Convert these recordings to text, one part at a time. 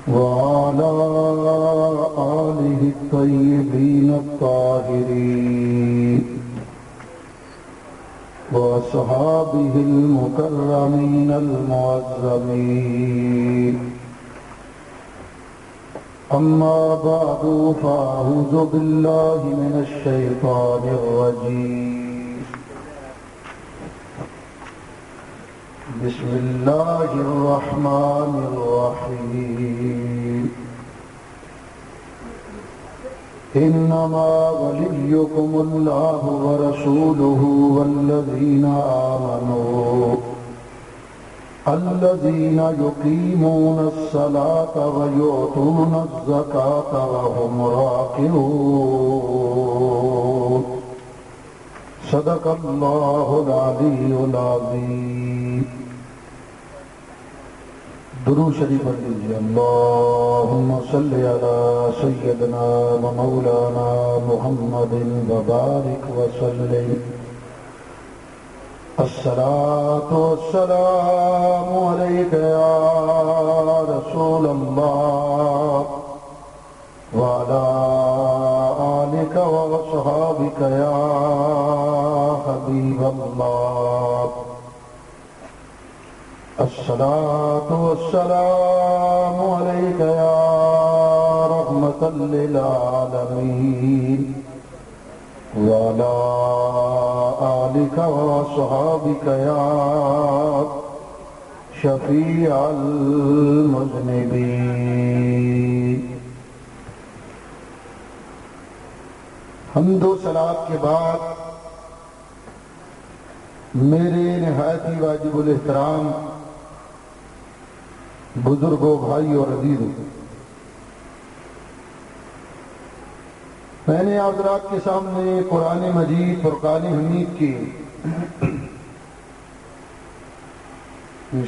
وعلى آله الطيبين الطاهرين وأصحابه المكرمين المعظمين. أما بعد فأعوذ بالله من الشيطان الرجيم. بسم الله الرحمن الرحيم. إنما وليكم الله ورسوله والذين آمنوا الذين يقيمون الصلاة ويؤتون الزكاة وهم راكعون. صدق الله العلي العظيم. درود شریف پڑھ لیجیے. اللهم صل على سيدنا ومولانا محمد وبارك وسلم. الصلاة والسلام عليك يا رسول الله وعلى آلك وصحابك يا حبيب الله. الصلاة والسلام عليك يا رحمة للعالمين وعلى آلك وصحابك يا شفيع المذنبين. حمد و صلاۃ کے بعد میرے نہایت ہی واجب الاحترام بزرگوں، بھائی اور عزیزوں، میں نے حضرات کے سامنے قرآن مجید فرقان حمید کی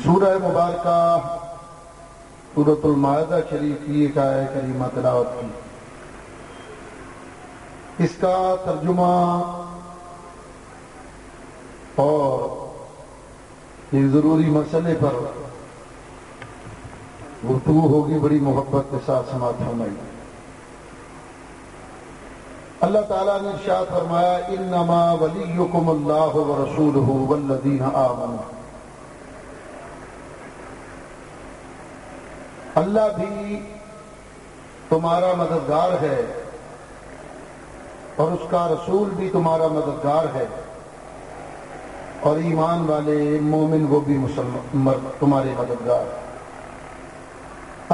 سورہ مبارکہ سورۃ المائدہ شریف کی ایک آیت کریمہ تلاوت کی. اس کا ترجمہ اور ایک ضروری مسئلے پر گفتگو ہوگی. بڑی محبت کے ساتھ سماعت فرمائی. اللہ تعالیٰ نے ارشاد فرمایا انما ولیکم اللہ ورسولہ والذین آمنوا. اللہ بھی تمہارا مددگار ہے اور اس کا رسول بھی تمہارا مددگار ہے اور ایمان والے مومن وہ بھی تمہارے مددگار.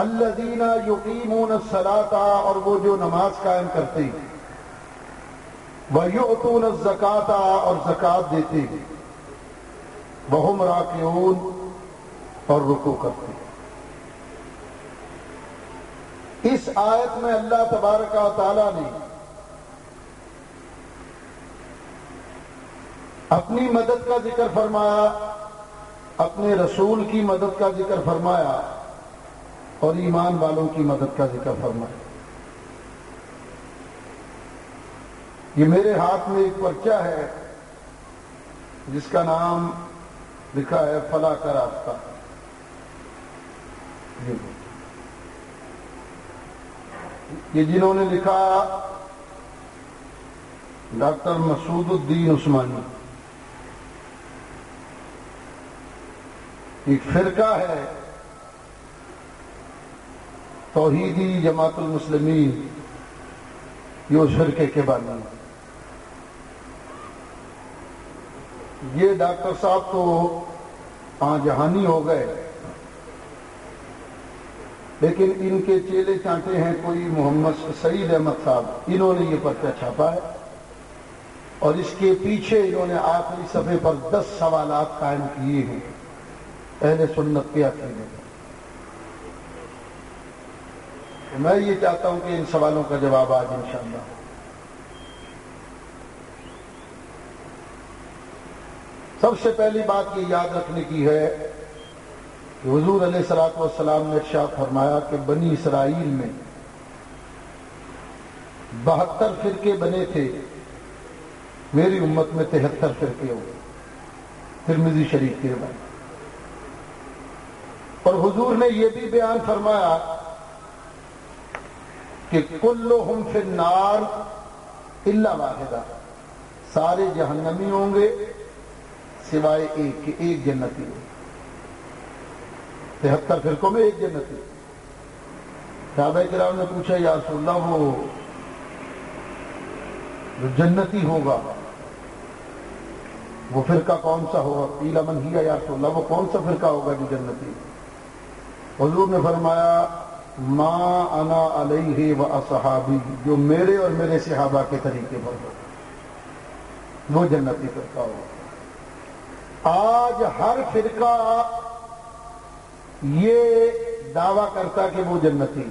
الذین یقیمون الصلاۃ، اور وہ جو نماز قائم کرتے ہیں، وَيُؤْتُونَ الزَّكَاةَ، اور زکوٰۃ دیتے ہیں، وَهُمْ رَاكِعُونَ، اور رکوع کرتے ہیں. اس آیت میں اللہ تبارک و تعالی نے اپنی مدد کا ذکر فرمایا، اپنے رسول کی مدد کا ذکر فرمایا اور ایمان والوں کی مدد کا ذکر فرمایا. یہ میرے ہاتھ میں ایک پرچہ ہے جس کا نام لکھا ہے فلاح کا راستہ. یہ جنہوں نے لکھا ڈاکٹر مسعود الدین عثمانی. ایک فرقہ ہے توحیدی جماعت المسلمین، یہ اس فرقے کے بانی ہیں. یہ ڈاکٹر صاحب تو جہانی ہو گئے، لیکن ان کے چیلے چانٹے ہیں کوئی محمد سعید احمد صاحب. انہوں نے یہ پرچہ چھاپا ہے اور اس کے پیچھے انہوں نے آخری صفحے پر 10 سوالات قائم کیے ہیں اہل سنت کے عقیدے. میں یہ چاہتا ہوں کہ ان سوالوں کا جواب آج انشاءاللہ. سب سے پہلی بات یہ یاد رکھنے کی ہے کہ حضور علیہ الصلوۃ والسلام نے ارشاد فرمایا کہ بنی اسرائیل میں 72 فرقے بنے تھے، میری امت میں 73 فرقے ہوئے. ترمذی شریف کی روایت. اور حضور نے یہ بھی بیان فرمایا کہ کلہم فی النار الا واحدہ، سارے جہنمی ہوں گے سوائے ایک کہ ایک جنتی ہو۔ 73 فرقوں میں ایک جنتی۔ صحابہ کرام نے پوچھا یا رسول اللہ وہ جو جنتی ہوگا وہ فرقہ کون سا ہوگا؟ قیل من ہی یا رسول اللہ، وہ کون سا فرقہ ہوگا جو جنتی؟ حضور نے فرمایا ما انا علیہ و اصحابی، جو میرے اور میرے صحابہ کے طریقے پر ہو وہ جنتی فرقہ ہوگا۔ آج ہر فرقہ یہ دعویٰ کرتا کہ وہ جنتی،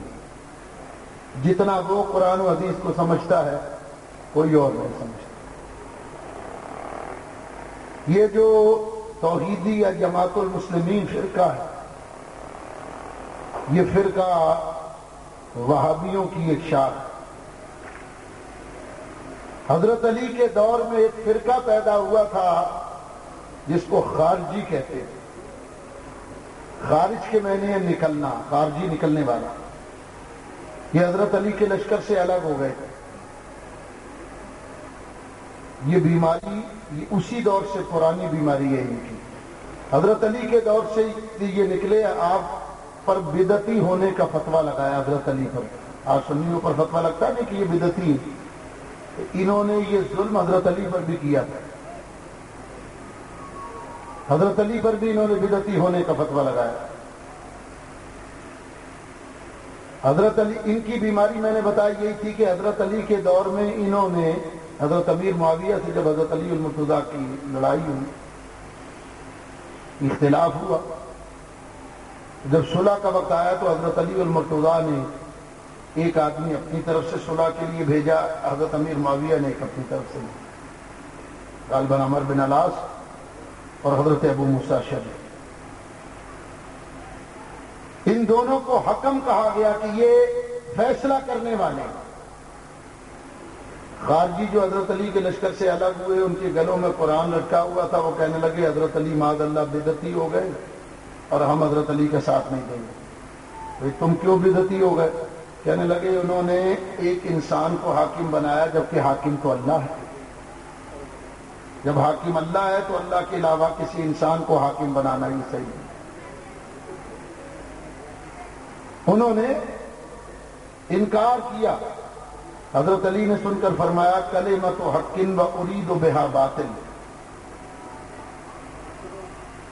جتنا وہ قرآن و حدیث کو سمجھتا ہے کوئی اور نہیں سمجھتا۔ یہ جو توحیدی یا جماعت المسلمین فرقہ ہے، یہ فرقہ وہابیوں کی ایک شاخ ہے۔ حضرت علی کے دور میں ایک فرقہ پیدا ہوا تھا جس کو خارجی کہتے ہیں۔ خارج کے معنی ہے نکلنا، خارجی نکلنے والا۔ یہ حضرت علی کے لشکر سے الگ ہو گئے تھے۔ یہ بیماری یہ اسی دور سے پرانی بیماری ہے ان کی۔ حضرت علی کے دور سے یہ نکلے، آپ پر بدعتی ہونے کا فتویٰ لگایا حضرت علی پر۔ آج سنیوں پر فتویٰ لگتا نہیں کہ یہ بدعتی ہے، انہوں نے یہ ظلم حضرت علی پر بھی کیا تھا۔ حضرت علی پر بھی انہوں نے بدعتی ہونے کا فتویٰ لگایا۔ حضرت علی، ان کی بیماری میں نے بتائی یہی تھی کہ حضرت علی کے دور میں انہوں نے حضرت امیر معاویہ سے جب حضرت علی المرتضیٰ کی لڑائی ہوئی، اختلاف ہوا، جب صلح کا وقت آیا تو حضرت علی المرتضیٰ نے ایک آدمی اپنی طرف سے صلح کے لیے بھیجا، حضرت امیر معاویہ نے ایک اپنی طرف سے، غالباً عمر بن العاص اور حضرت ابو موسیٰ اشعری۔ ان دونوں کو حکم کہا گیا کہ یہ فیصلہ کرنے والے۔ خارجی جو حضرت علی کے لشکر سے الگ ہوئے، ان کے گلوں میں قرآن لٹکا ہوا تھا، وہ کہنے لگے حضرت علی معاذ اللہ بدعتی ہو گئے اور ہم حضرت علی کا ساتھ نہیں دیں گے۔ بھئی تم کیوں بدعتی ہو گئے؟ کہنے لگے انہوں نے ایک انسان کو حاکم بنایا جبکہ حاکم تو اللہ ہے۔ جب حاکم اللہ ہے تو اللہ کے علاوہ کسی انسان کو حاکم بنانا ہی صحیح ہے۔ انہوں نے انکار کیا۔ حضرت علی نے سن کر فرمایا کلمۃ حق و ارید بہا باطل۔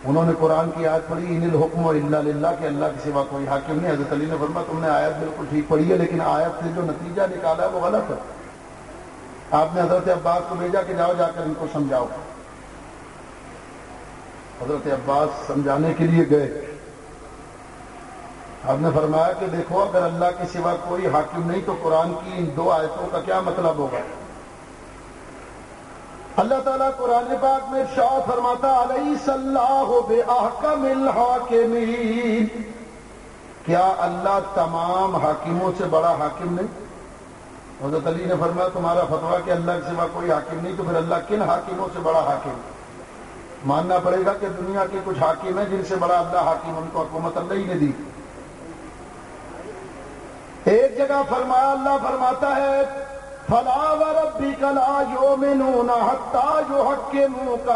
انہوں نے قرآن کی آیت پڑھی ان الحکم الا للہ، کہ اللہ کے سوا کوئی حاکم نہیں۔ حضرت علی نے فرمایا تم نے آیت بالکل ٹھیک پڑھی ہے، لیکن آیت سے جو نتیجہ نکالا ہے وہ غلط ہے۔ آپ نے حضرت عباس کو بھیجا کہ جاؤ جا کر ان کو سمجھاؤ۔ حضرت عباس سمجھانے کے لیے گئے۔ آپ نے فرمایا کہ دیکھو اگر اللہ کے سوا کوئی حاکم نہیں تو قرآن کی ان دو آیتوں کا کیا مطلب ہوگا؟ اللہ تعالیٰ قرآن پاک میں ارشاد فرماتا الیس اللہ بأحکم الحاکمین، کیا اللہ تمام حاکموں سے بڑا حاکم نہیں؟ حضرت علی نے فرمایا تمہارا فتویٰ کہ اللہ کے سوا کوئی حاکم نہیں، تو پھر اللہ کن حاکموں سے بڑا حاکم؟ ماننا پڑے گا کہ دنیا کے کچھ حاکم ہیں جن سے بڑا اللہ حاکم، ان کو حکومت اللہ ہی نے دی۔ ایک جگہ فرمایا، اللہ فرماتا ہے فَلَا وَرَبِّكَ لَا يُؤْمِنُونَ حَتَّى يُحَكِّمُوكَ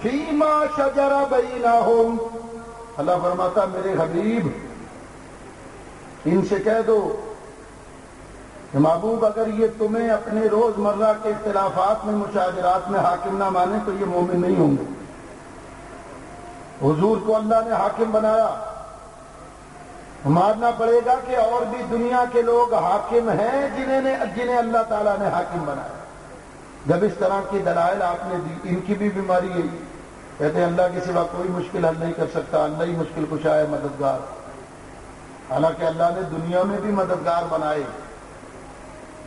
فِيمَا شَجَرَ بَيْنَهُمْ۔ اللہ فرماتا میرے حبیب ان سے کہہ دو کہ محبوب اگر یہ تمہیں اپنے روزمرہ کے اختلافات میں مشاجرات میں حاکم نہ مانے تو یہ مومن نہیں ہوں گے۔ حضور کو اللہ نے حاکم بنایا، ماننا پڑے گا کہ اور بھی دنیا کے لوگ حاکم ہیں جنہیں اللہ تعالیٰ نے حاکم بنایا۔ جب اس طرح کی دلائل آپ نے دی، ان کی بھی بیماری ہے، کہتے ہیں اللہ کے سوا کوئی مشکل حل نہیں کر سکتا، اللہ ہی مشکل کشا ہے، مددگار۔ حالانکہ اللہ نے دنیا میں بھی مددگار بنائے۔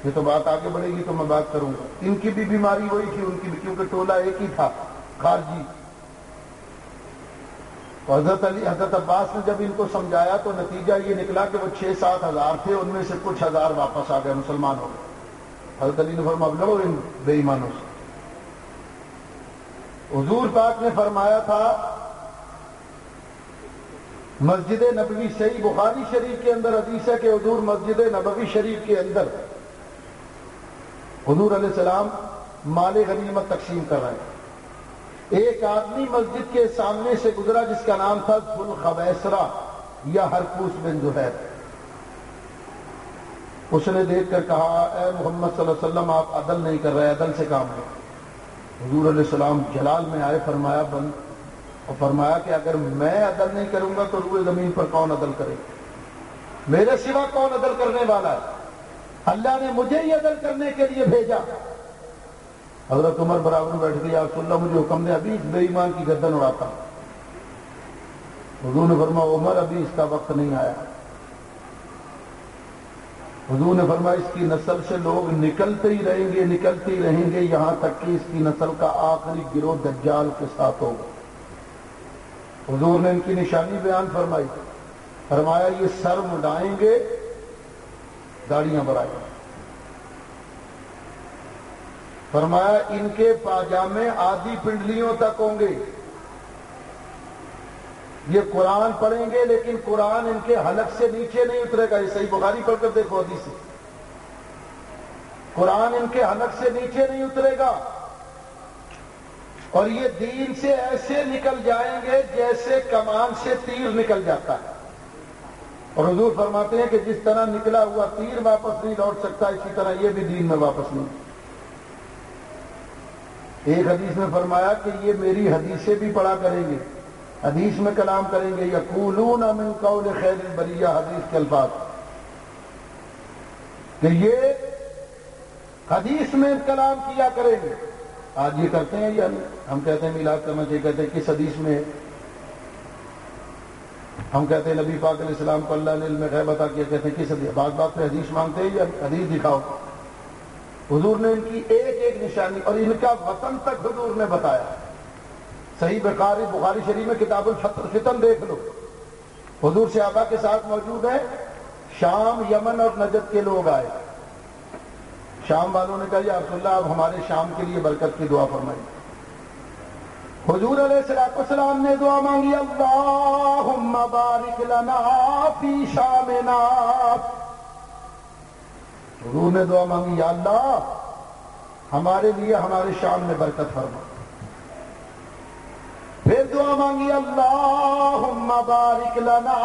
یہ تو بات آگے بڑھے گی تو میں بات کروں گا۔ ان کی بھی بیماری وہی تھی، ان کی بھی، کیونکہ ٹولہ ایک ہی تھا، خارجی۔ حضرت عباس نے جب ان کو سمجھایا تو نتیجہ یہ نکلا کہ وہ 6-7 ہزار تھے، ان میں سے کچھ ہزار واپس آ گئے، مسلمان ہو گئے۔ حضرت علی نے فرمایا اب لڑو ان بے ایمانوں سے۔ حضور پاک نے فرمایا تھا مسجد نبوی صحیح بخاری شریف کے اندر حدیث ہے کہ حضور مسجد نبوی شریف کے اندر حضور علیہ السلام مال غنیمت تقسیم کر رہے ہیں. ایک آدمی مسجد کے سامنے سے گزرا جس کا نام تھا ذو الخویسرہ یا ہرقوس بن زہیر. اس نے دیکھ کر کہا اے محمد صلی اللہ علیہ وسلم آپ عدل نہیں کر رہے, عدل سے کام لیں. حضور علیہ السلام جلال میں آئے, فرمایا کہ اگر میں عدل نہیں کروں گا تو روئے زمین پر کون عدل کرے؟ میرے سوا کون عدل کرنے والا ہے؟ اللہ نے مجھے ہی عدل کرنے کے لیے بھیجا. حضرت عمر برابر بیٹھ گئے, یا رسول اللہ مجھے حکم دے, ابھی اس بے ایمان کی گردن اڑاتا. حضور نے فرمایا عمر ابھی اس کا وقت نہیں آیا. حضور نے فرمایا اس کی نسل سے لوگ نکلتے ہی رہیں گے یہاں تک کہ اس کی نسل کا آخری گروہ دجال کے ساتھ ہوگا. حضور نے ان کی نشانی بیان فرمایا یہ سر مڈائیں گے, داڑیاں بڑھائیں گے. فرمایا ان کے پاجامے آدھی پنڈلیوں تک ہوں گے. یہ قرآن پڑھیں گے لیکن قرآن ان کے حلق سے نیچے نہیں اترے گا. یہ صحیح بخاری پڑھ کر دیکھو حدیث سے. قرآن ان کے حلق سے نیچے نہیں اترے گا اور یہ دین سے ایسے نکل جائیں گے جیسے کمان سے تیر نکل جاتا ہے. اور حضور فرماتے ہیں کہ جس طرح نکلا ہوا تیر واپس نہیں لوٹ سکتا اسی طرح یہ بھی دین میں واپس نہیں. ایک حدیث میں فرمایا کہ یہ میری حدیثیں بھی پڑھا کریں گے, حدیث میں کلام کریں گے. یقولون من قول خیر البریہ, حدیث کے الفاظ کہ یہ حدیث میں کلام کیا کریں گے. آج یہ کرتے ہیں یا نہیں؟ ہم کہتے ہیں میلاد کرنا چاہیے, کہتے ہیں کس حدیث میں ہے؟ ہم کہتے ہیں نبی پاک علیہ السلام کو اللہ نے علم غیب عطا کیا, کہتے ہیں کس حدیث؟ بات پہ حدیث مانگتے ہیں یا حدیث دکھاؤ. حضور نے ان کی ایک ایک نشانی اور ان کا وطن تک حضور نے بتایا. صحیح بخاری شریف میں کتاب الفتن دیکھ لو. حضور صحابہ کے ساتھ موجود ہیں, شام, یمن اور نجد کے لوگ آئے. شام والوں نے کہا یا رسول اللہ آپ ہمارے شام کے لیے برکت کی دعا فرمائیے. حضور علیہ السلام نے دعا مانگی اللہم بارک لنا فی شامنا. حضور نے دعا مانگی یا اللہ ہمارے لیے ہمارے شام میں برکت فرما. پھر دعا مانگی اللہم بارک لنا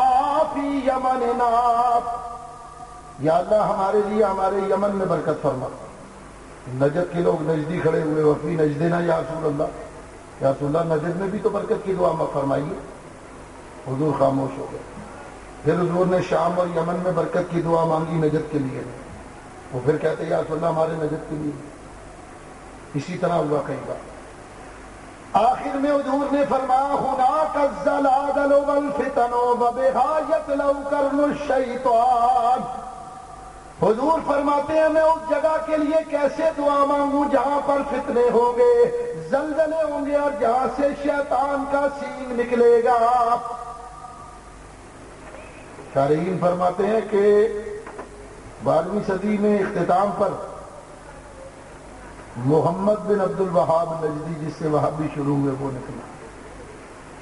فی یمننا. یا اللہ ہمارے لیے ہمارے یمن میں برکت فرما. نجد کے لوگ نجدی کھڑے ہوئے, وفی نجدنا یا رسول اللہ, یا رسول اللہ نجد میں بھی تو برکت کی دعا فرمائیے. حضور خاموش ہو گئے. پھر حضور نے شام اور یمن میں برکت کی دعا مانگی نجد کے لیے. وہ پھر کہتے یا رسول اللہ ہمارے نجد کے لیے. اسی طرح ہوا کئی بار. آخر میں حضور نے فرمایا هناك الزلازل والفتن وبها يطلع قرن الشیطان. حضور فرماتے ہیں میں اس جگہ کے لیے کیسے دعا مانگوں جہاں پر فتنے ہوں گے, زلزلے ہوں گے اور جہاں سے شیطان کا سینگ نکلے گا. شارحین فرماتے ہیں کہ 12ویں صدی میں اختتام پر محمد بن عبد الوہاب نجدی, جس سے وہابی شروع ہوئے, وہ نکلا.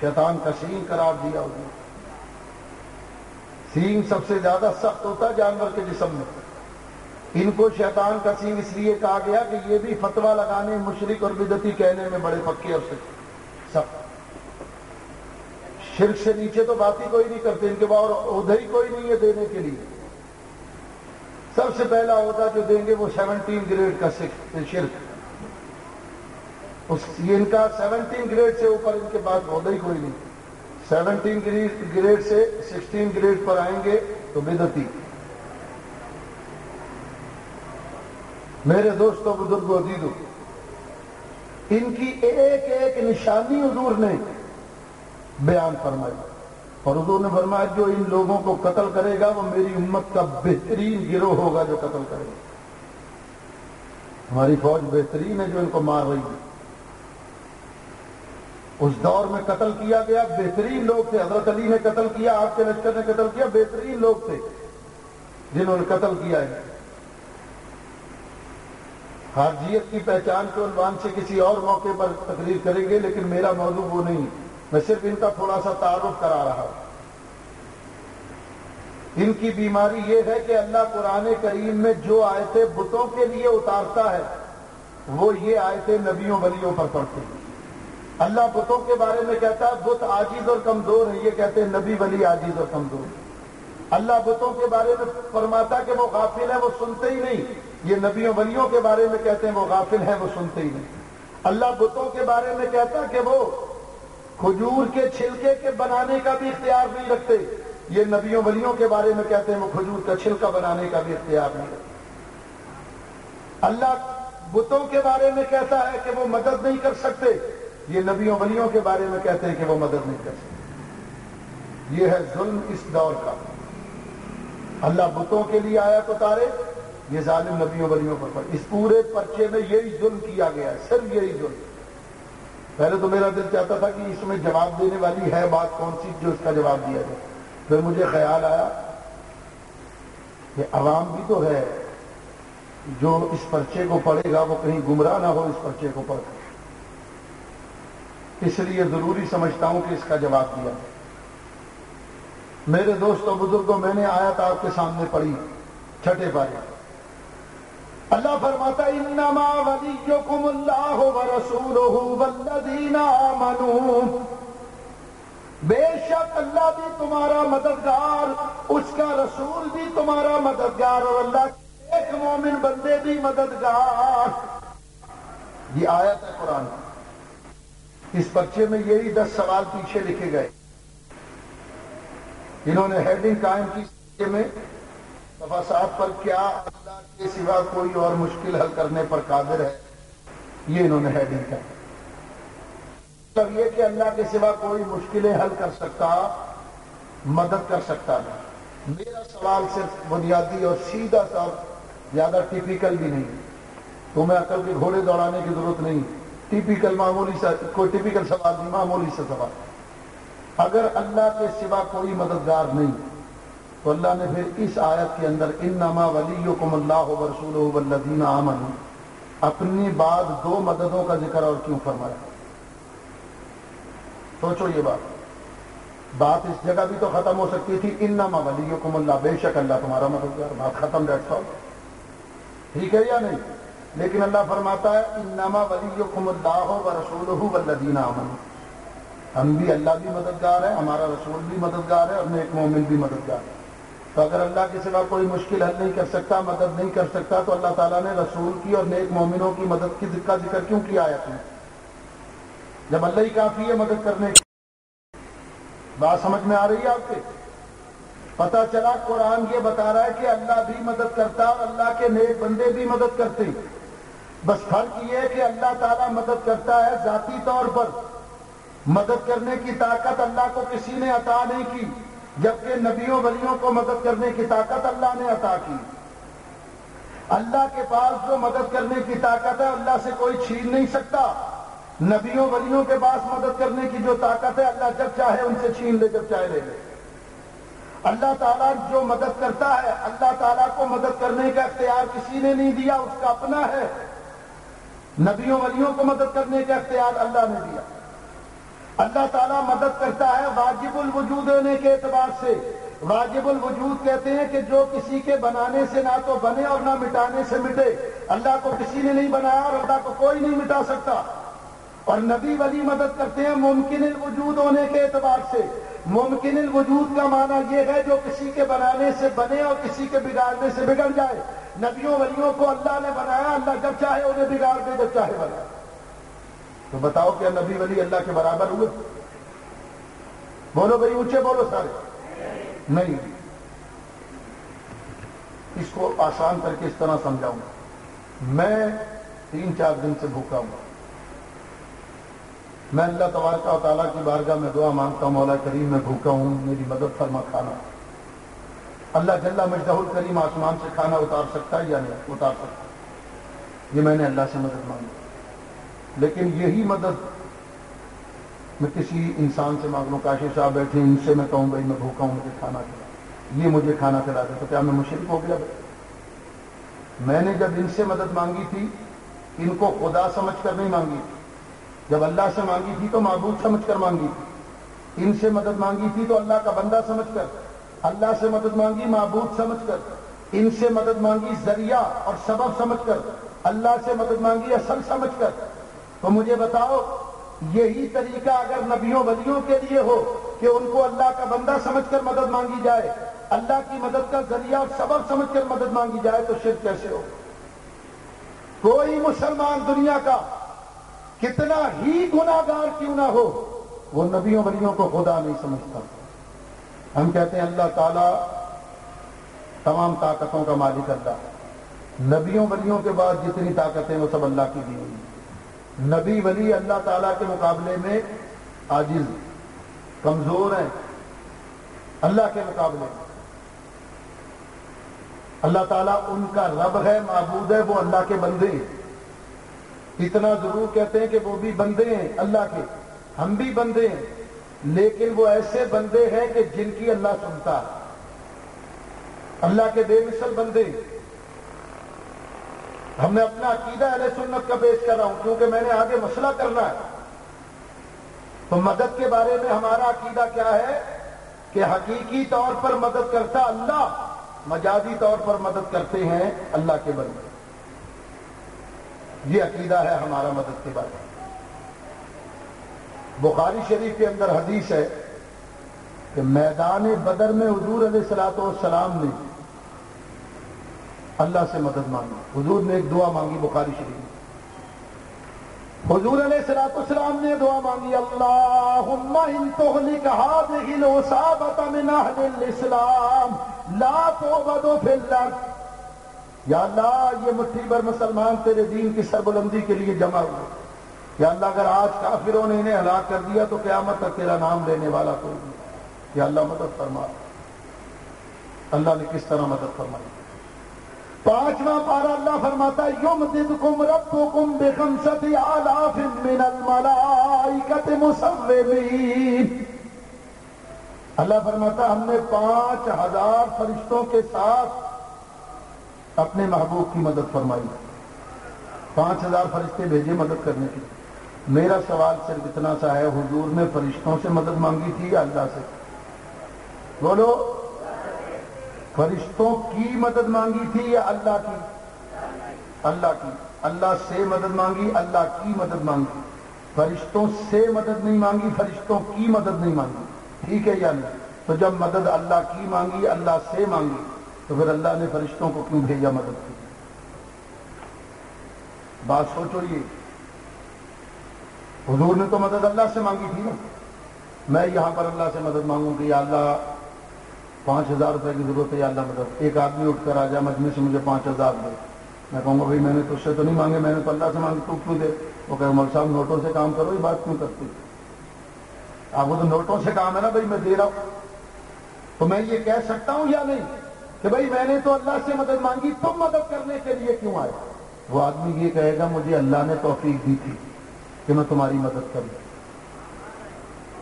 شیطان کا سینگ قرار دیا انہوں نے. سینگ سب سے زیادہ سخت ہوتا ہے جانور کے جسم میں. ان کو شیطان کا سینگ اس لیے کہا گیا کہ یہ بھی فتویٰ لگانے, مشرک اور بدعتی کہنے میں بڑے پکے اور سخت. شرک سے نیچے تو بات ہی کوئی نہیں کرتے, ان کے بعد عہدہ ہی کوئی نہیں ہے دینے کے لیے. سب سے پہلا عہدہ جو دیں گے وہ 17 گریڈ کا شرک. ان کا 17 گریڈ سے اوپر ان کے بعد عہدہ ہی کوئی نہیں. 17 گریڈ سے 16 گریڈ پر آئیں گے تو بدعتی. میرے دوستوں, بزرگوں, عزیزوں, ان کی ایک ایک نشانی حضور نے بیان فرمائی. اور حضور نے فرمایا جو ان لوگوں کو قتل کرے گا وہ میری امت کا بہترین گروہ ہوگا جو قتل کرے گا. ہماری فوج بہترین ہے جو ان کو مار رہی ہے. اس دور میں قتل کیا گیا بہترین لوگ تھے. حضرت علی نے قتل کیا, آپ کے لشکر نے قتل کیا, بہترین لوگ تھے جنہوں نے قتل کیا ہے. خارجیت کی پہچان کے عنوان سے کسی اور موقع پر تقریر کریں گے, لیکن میرا موضوع وہ نہیں. میں صرف ان کا تھوڑا سا تعارف کرا رہا ہوں. ان کی بیماری یہ ہے کہ اللہ قرآن کریم میں جو آیتیں بتوں کے لیے اتارتا ہے وہ یہ آیتیں نبیوں ولیوں پر پڑھتے ہیں۔ اللہ بتوں کے بارے میں کہتا ہے بت عاجز اور کمزور ہے، یہ کہتے ہیں نبی ولی عاجز اور کمزور ہے۔ اللہ بتوں کے بارے میں فرماتا کہ وہ غافل ہے، وہ سنتے ہی نہیں، یہ نبیوں ولیوں کے بارے میں کہتے ہیں وہ غافل ہیں، وہ سنتے ہی نہیں۔ اللہ بتوں کے بارے میں کہتا کہ وہ کھجور کے چھلکے کے بنانے کا بھی اختیار نہیں رکھتے، یہ نبیوں ولیوں کے بارے میں کہتے ہیں وہ کھجور کا چھلکا بنانے کا بھی اختیار نہیں رکھتے۔ اللہ بتوں کے بارے میں کہتا ہے کہ وہ مدد نہیں کر سکتے، یہ نبیوں ولیوں کے بارے میں کہتے ہیں کہ وہ مدد نہیں کر سکتے۔ یہ ہے ظلم اس دور کا۔ اللہ بتوں کے لیے آیت اتارے، یہ ظالم نبیوں ولیوں پر پڑے۔ اس پورے پرچے میں یہی ظلم کیا گیا ہے، صرف یہی ظلم۔ پہلے تو میرا دل چاہتا تھا کہ اس میں جواب دینے والی ہے بات کون سی جو اس کا جواب دیا جائے، پھر مجھے خیال آیا کہ عوام بھی تو ہے جو اس پرچے کو پڑھے گا وہ کہیں گمراہ نہ ہو اس پرچے کو پڑھ کر، اس لیے ضروری سمجھتا ہوں کہ اس کا جواب دیا۔ میرے دوستوں بزرگوں، میں نے آیت آپ کے سامنے پڑھی، چھٹے پارے۔ اللہ فرماتا انما ولیکم اللہ ورسولہ والذین آمنوا، بے شک اللہ بھی تمہارا مددگار، اس کا رسول بھی تمہارا مددگار، اور اللہ کے ایک مومن بندے بھی مددگار۔ یہ آیت ہے قرآن کی۔ اس پرچے میں یہی 10 سوال پیچھے لکھے گئے۔ انہوں نے ہیڈنگ قائم کی میں صفحہ 7 پر کیا اللہ کے سوا کوئی اور مشکل حل کرنے پر قادر ہے، یہ انہوں نے ہیڈنگ کیا۔ مطلب یہ کہ اللہ کے سوا کوئی مشکلیں حل کر سکتا، مدد کر سکتا نہیں۔ میرا سوال صرف بنیادی اور سیدھا سا، زیادہ ٹیپیکل بھی نہیں، تمہیں عقل کے گھوڑے دوڑانے کی ضرورت نہیں، ٹیپیکل معمولی سا، کوئی ٹیپیکل سوال نہیں، معمولی سا سوال۔ اگر اللہ کے سوا کوئی مددگار نہیں تو اللہ نے پھر اس آیت کے اندر انما ولیکم اللہ ورسولہ والذین آمنوا اپنی بعد 2 مددوں کا ذکر اور کیوں فرمایا؟ سوچو یہ بات اس جگہ بھی تو ختم ہو سکتی تھی، انما ولیکم اللہ، بے شک اللہ تمہارا مددگار، بات ختم، دیٹس آل، ٹھیک ہے یا نہیں؟ لیکن اللہ فرماتا ہے انما ولیکم اللہ ورسولہ والذین آمنوا، ہم بھی اللہ بھی مددگار ہے، ہمارا رسول بھی مددگار ہے، اور نیک مومن بھی مددگار ہے۔ تو اگر اللہ کے سوا کوئی مشکل حل نہیں کر سکتا، مدد نہیں کر سکتا، تو اللہ تعالیٰ نے رسول کی اور نیک مومنوں کی مدد کا ذکر کیوں کیا آیت میں، جب اللہ ہی کافی ہے مدد کرنے کی؟ بات سمجھ میں آ رہی ہے آپ کے؟ پتہ چلا قرآن یہ بتا رہا ہے کہ اللہ بھی مدد کرتا اور اللہ کے نیک بندے بھی مدد کرتے، بس فرق یہ ہے کہ اللہ تعالیٰ مدد کرتا ہے ذاتی طور پر، مدد کرنے کی طاقت اللہ کو کسی نے عطا نہیں کی، جبکہ نبیوں ولیوں کو مدد کرنے کی طاقت اللہ نے عطا کی۔ اللہ کے پاس جو مدد کرنے کی طاقت ہے اللہ سے کوئی چھین نہیں سکتا، نبیوں ولیوں کے پاس مدد کرنے کی جو طاقت ہے اللہ جب چاہے ان سے چھین لے، جب چاہے لے لے۔ اللہ تعالیٰ جو مدد کرتا ہے، اللہ تعالیٰ کو مدد کرنے کا اختیار کسی نے نہیں دیا، اس کا اپنا ہے۔ نبیوں ولیوں کو مدد کرنے کا اختیار اللہ نے دیا۔ اللہ تعالیٰ مدد کرتا ہے واجب الوجود ہونے کے اعتبار سے۔ واجب الوجود کہتے ہیں کہ جو کسی کے بنانے سے نہ تو بنے اور نہ مٹانے سے مٹے، اللہ کو کسی نے نہیں بنایا اور اللہ کو کوئی نہیں مٹا سکتا۔ اور نبی ولی مدد کرتے ہیں ممکن الوجود ہونے کے اعتبار سے۔ ممکن الوجود کا معنی یہ ہے جو کسی کے بنانے سے بنے اور کسی کے بگاڑنے سے بگڑ جائے۔ نبیوں ولیوں کو اللہ نے بنایا، اللہ جب چاہے انہیں بگاڑ دے، جب چاہے بنائے۔ تو بتاؤ کیا نبی ولی اللہ کے برابر ہوئے؟ بولو بھائی، اونچے بولو سارے، نہیں۔ اس کو آسان کر کے اس طرح سمجھاؤں گا۔ میں 3-4 دن سے بھوکا ہوں، میں اللہ تبارک و تعالیٰ کی بارگاہ میں دعا مانگتا ہوں، مولا کریم میں بھوکا ہوں، میری مدد فرما کھانا۔ اللہ جل مجدہ الکریم آسمان سے کھانا اتار سکتا ہے یا نہیں اتار سکتا؟ یہ میں نے اللہ سے مدد مانگی، لیکن یہی مدد میں کسی انسان سے مانگ لوں، کاشف صاحب بیٹھے، ان سے میں کہوں بھائی میں بھوکا ہوں مجھے کھانا کھلا، یہ مجھے کھانا کھلا دے، تو کیا میں مشرک ہو گیا؟ میں نے جب ان سے مدد مانگی تھی، ان کو خدا سمجھ کر نہیں مانگی تھی، جب اللہ سے مانگی تھی تو معبود سمجھ کر مانگی تھی، ان سے مدد مانگی تھی تو اللہ کا بندہ سمجھ کر، اللہ سے مدد مانگی معبود سمجھ کر، ان سے مدد مانگی ذریعہ اور سبب سمجھ کر، اللہ سے مدد مانگی اصل سمجھ کر، تو مجھے بتاؤ یہی طریقہ اگر نبیوں ولیوں کے لیے ہو کہ ان کو اللہ کا بندہ سمجھ کر مدد مانگی جائے، اللہ کی مدد کا ذریعہ اور سبب سمجھ کر مدد مانگی جائے، تو شرک کیسے ہو؟ کوئی مسلمان دنیا کا کتنا ہی گناہگار کیوں نہ ہو، وہ نبیوں ولیوں کو خدا نہیں سمجھتا۔ ہم کہتے ہیں اللہ تعالیٰ تمام طاقتوں کا مالک اللہ، نبیوں ولیوں کے بعد جتنی طاقتیں وہ سب اللہ کی دی ہوئی، نبی ولی اللہ تعالیٰ کے مقابلے میں عاجز کمزور ہیں، اللہ کے مقابلے میں اللہ تعالیٰ ان کا رب ہے، معبود ہے، وہ اللہ کے بندے ہیں۔ اتنا ضرور کہتے ہیں کہ وہ بھی بندے ہیں اللہ کے، ہم بھی بندے ہیں، لیکن وہ ایسے بندے ہیں کہ جن کی اللہ سنتا ہے، اللہ کے بے مثل بندے۔ ہم نے اپنا عقیدہ اہل سنت کا پیش کر رہا ہوں کیونکہ میں نے آگے مسئلہ کرنا ہے۔ تو مدد کے بارے میں ہمارا عقیدہ کیا ہے کہ حقیقی طور پر مدد کرتا اللہ، مجازی طور پر مدد کرتے ہیں اللہ کے بندے۔ یہ عقیدہ ہے ہمارا مدد کے بارے میں۔ بخاری شریف کے اندر حدیث ہے کہ میدان بدر میں حضور علیہ الصلوۃ والسلام نے اللہ سے مدد مانگی۔ حضور نے ایک دعا مانگی بخاری شریف میں، حضور علیہ الصلوۃ والسلام نے دعا مانگی، اللہم ان تہلک ہذہ العصابۃ من اہل الاسلام لا تعبد فی الارض۔ یا اللہ یہ مٹھی بھر مسلمان تیرے دین کی سربلندی کے لیے جمع ہوئے، یا اللہ اگر آج کافروں نے انہیں ہلاک کر دیا تو قیامت تک تیرا نام لینے والا کوئی نہیں۔ یا اللہ مدد فرما۔ اللہ نے کس طرح مدد فرمائی؟ 5واں پارہ اللہ فرماتا ہے یمددکم ربکم بخمسۃ آلاف من الملائکۃ مسومین۔ اللہ فرماتا ہم نے 5000 فرشتوں کے ساتھ اپنے محبوب کی مدد فرمائی، 5000 فرشتے بھیجے مدد کرنے کے لیے۔ میرا سوال صرف اتنا سا ہے، حضور نے فرشتوں سے مدد مانگی تھی یا اللہ سے؟ بولو، فرشتوں کی مدد مانگی تھی یا اللہ کی؟ اللہ کی۔ اللہ سے مدد مانگی، اللہ کی مدد مانگی، فرشتوں سے مدد نہیں مانگی، فرشتوں کی مدد نہیں مانگی، ٹھیک ہے یا نہیں؟ تو جب مدد اللہ کی مانگی، اللہ سے مانگی، تو پھر اللہ نے فرشتوں کو کیوں بھیجا مدد کی؟ بات سوچو۔ یہ حضور نے تو مدد اللہ سے مانگی تھی نا۔ میں یہاں پر اللہ سے مدد مانگوں کہ یا اللہ 5000 روپے کی ضرورت ہے، یا اللہ مدد۔ ایک آدمی اٹھ کر آ جائے مجمع سے مجھے 5000 دے، میں کہوں گا بھائی میں نے تجھ سے تو نہیں مانگے، میں نے تو اللہ سے مانگے، تو کیوں دے؟ وہ کہ مول صاحب نوٹوں سے کام کرو، یہ بات کیوں کرتے؟ آپ کو تو نوٹوں سے کام ہے نا بھائی، میں دے رہا ہوں۔ تو میں یہ کہہ سکتا ہوں یا نہیں کہ بھائی میں نے تو اللہ سے مدد مانگی، تم مدد کرنے کے لیے کیوں آئے؟ وہ آدمی یہ کہے گا مجھے اللہ نے توفیق دی تھی کہ میں تمہاری مدد کروں۔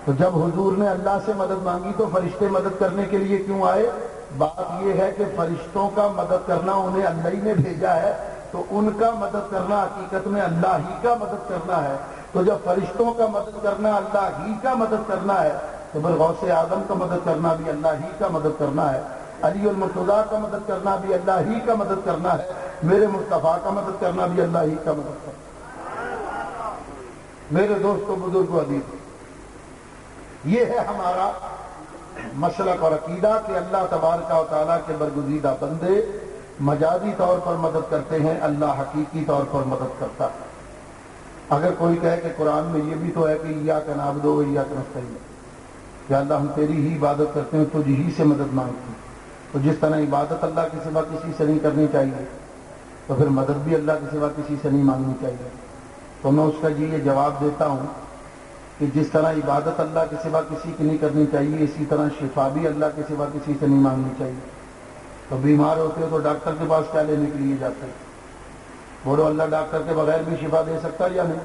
تو جب حضور نے اللہ سے مدد مانگی تو فرشتے مدد کرنے کے لیے کیوں آئے؟ بات یہ ہے کہ فرشتوں کا مدد کرنا انہیں اللہ ہی نے بھیجا ہے، تو ان کا مدد کرنا حقیقت میں اللہ ہی کا مدد کرنا ہے۔ تو جب فرشتوں کا مدد کرنا اللہ ہی کا مدد کرنا ہے تو پھر غوث اعظم کا مدد کرنا بھی اللہ ہی کا مدد کرنا ہے، علی المرتضیٰ کا مدد کرنا بھی اللہ ہی کا مدد کرنا ہے، میرے مصطفیٰ کا مدد کرنا بھی اللہ ہی کا مدد کرنا ہے۔ میرے دوستوں بزرگوں عزیز، یہ ہے ہمارا مسلک اور عقیدہ کہ اللہ تبارک و تعالیٰ کے برگزیدہ بندے مجازی طور پر مدد کرتے ہیں، اللہ حقیقی طور پر مدد کرتا ہے۔ اگر کوئی کہے کہ قرآن میں یہ بھی تو ہے کہ ایاک نعبد و ایاک نستعین، یا اللہ ہم تیری ہی عبادت کرتے ہیں، تجھ ہی سے مدد مانگتے ہیں، تو جس طرح عبادت اللہ کے سوا کسی سے نہیں کرنی چاہیے تو پھر مدد بھی اللہ کے سوا کسی سے نہیں مانگنی چاہیے۔ تو میں اس کا یہ جواب دیتا ہوں کہ جس طرح عبادت اللہ کے سوا کسی کی نہیں کرنی چاہیے، اسی طرح شفا بھی اللہ کے سوا کسی سے نہیں مانگنی چاہیے۔ تو بیمار ہوتے ہو تو ڈاکٹر کے پاس کیا لینے کے لیے جاتے ہیں؟ بولو، اللہ ڈاکٹر کے بغیر بھی شفا دے سکتا ہے یا نہیں؟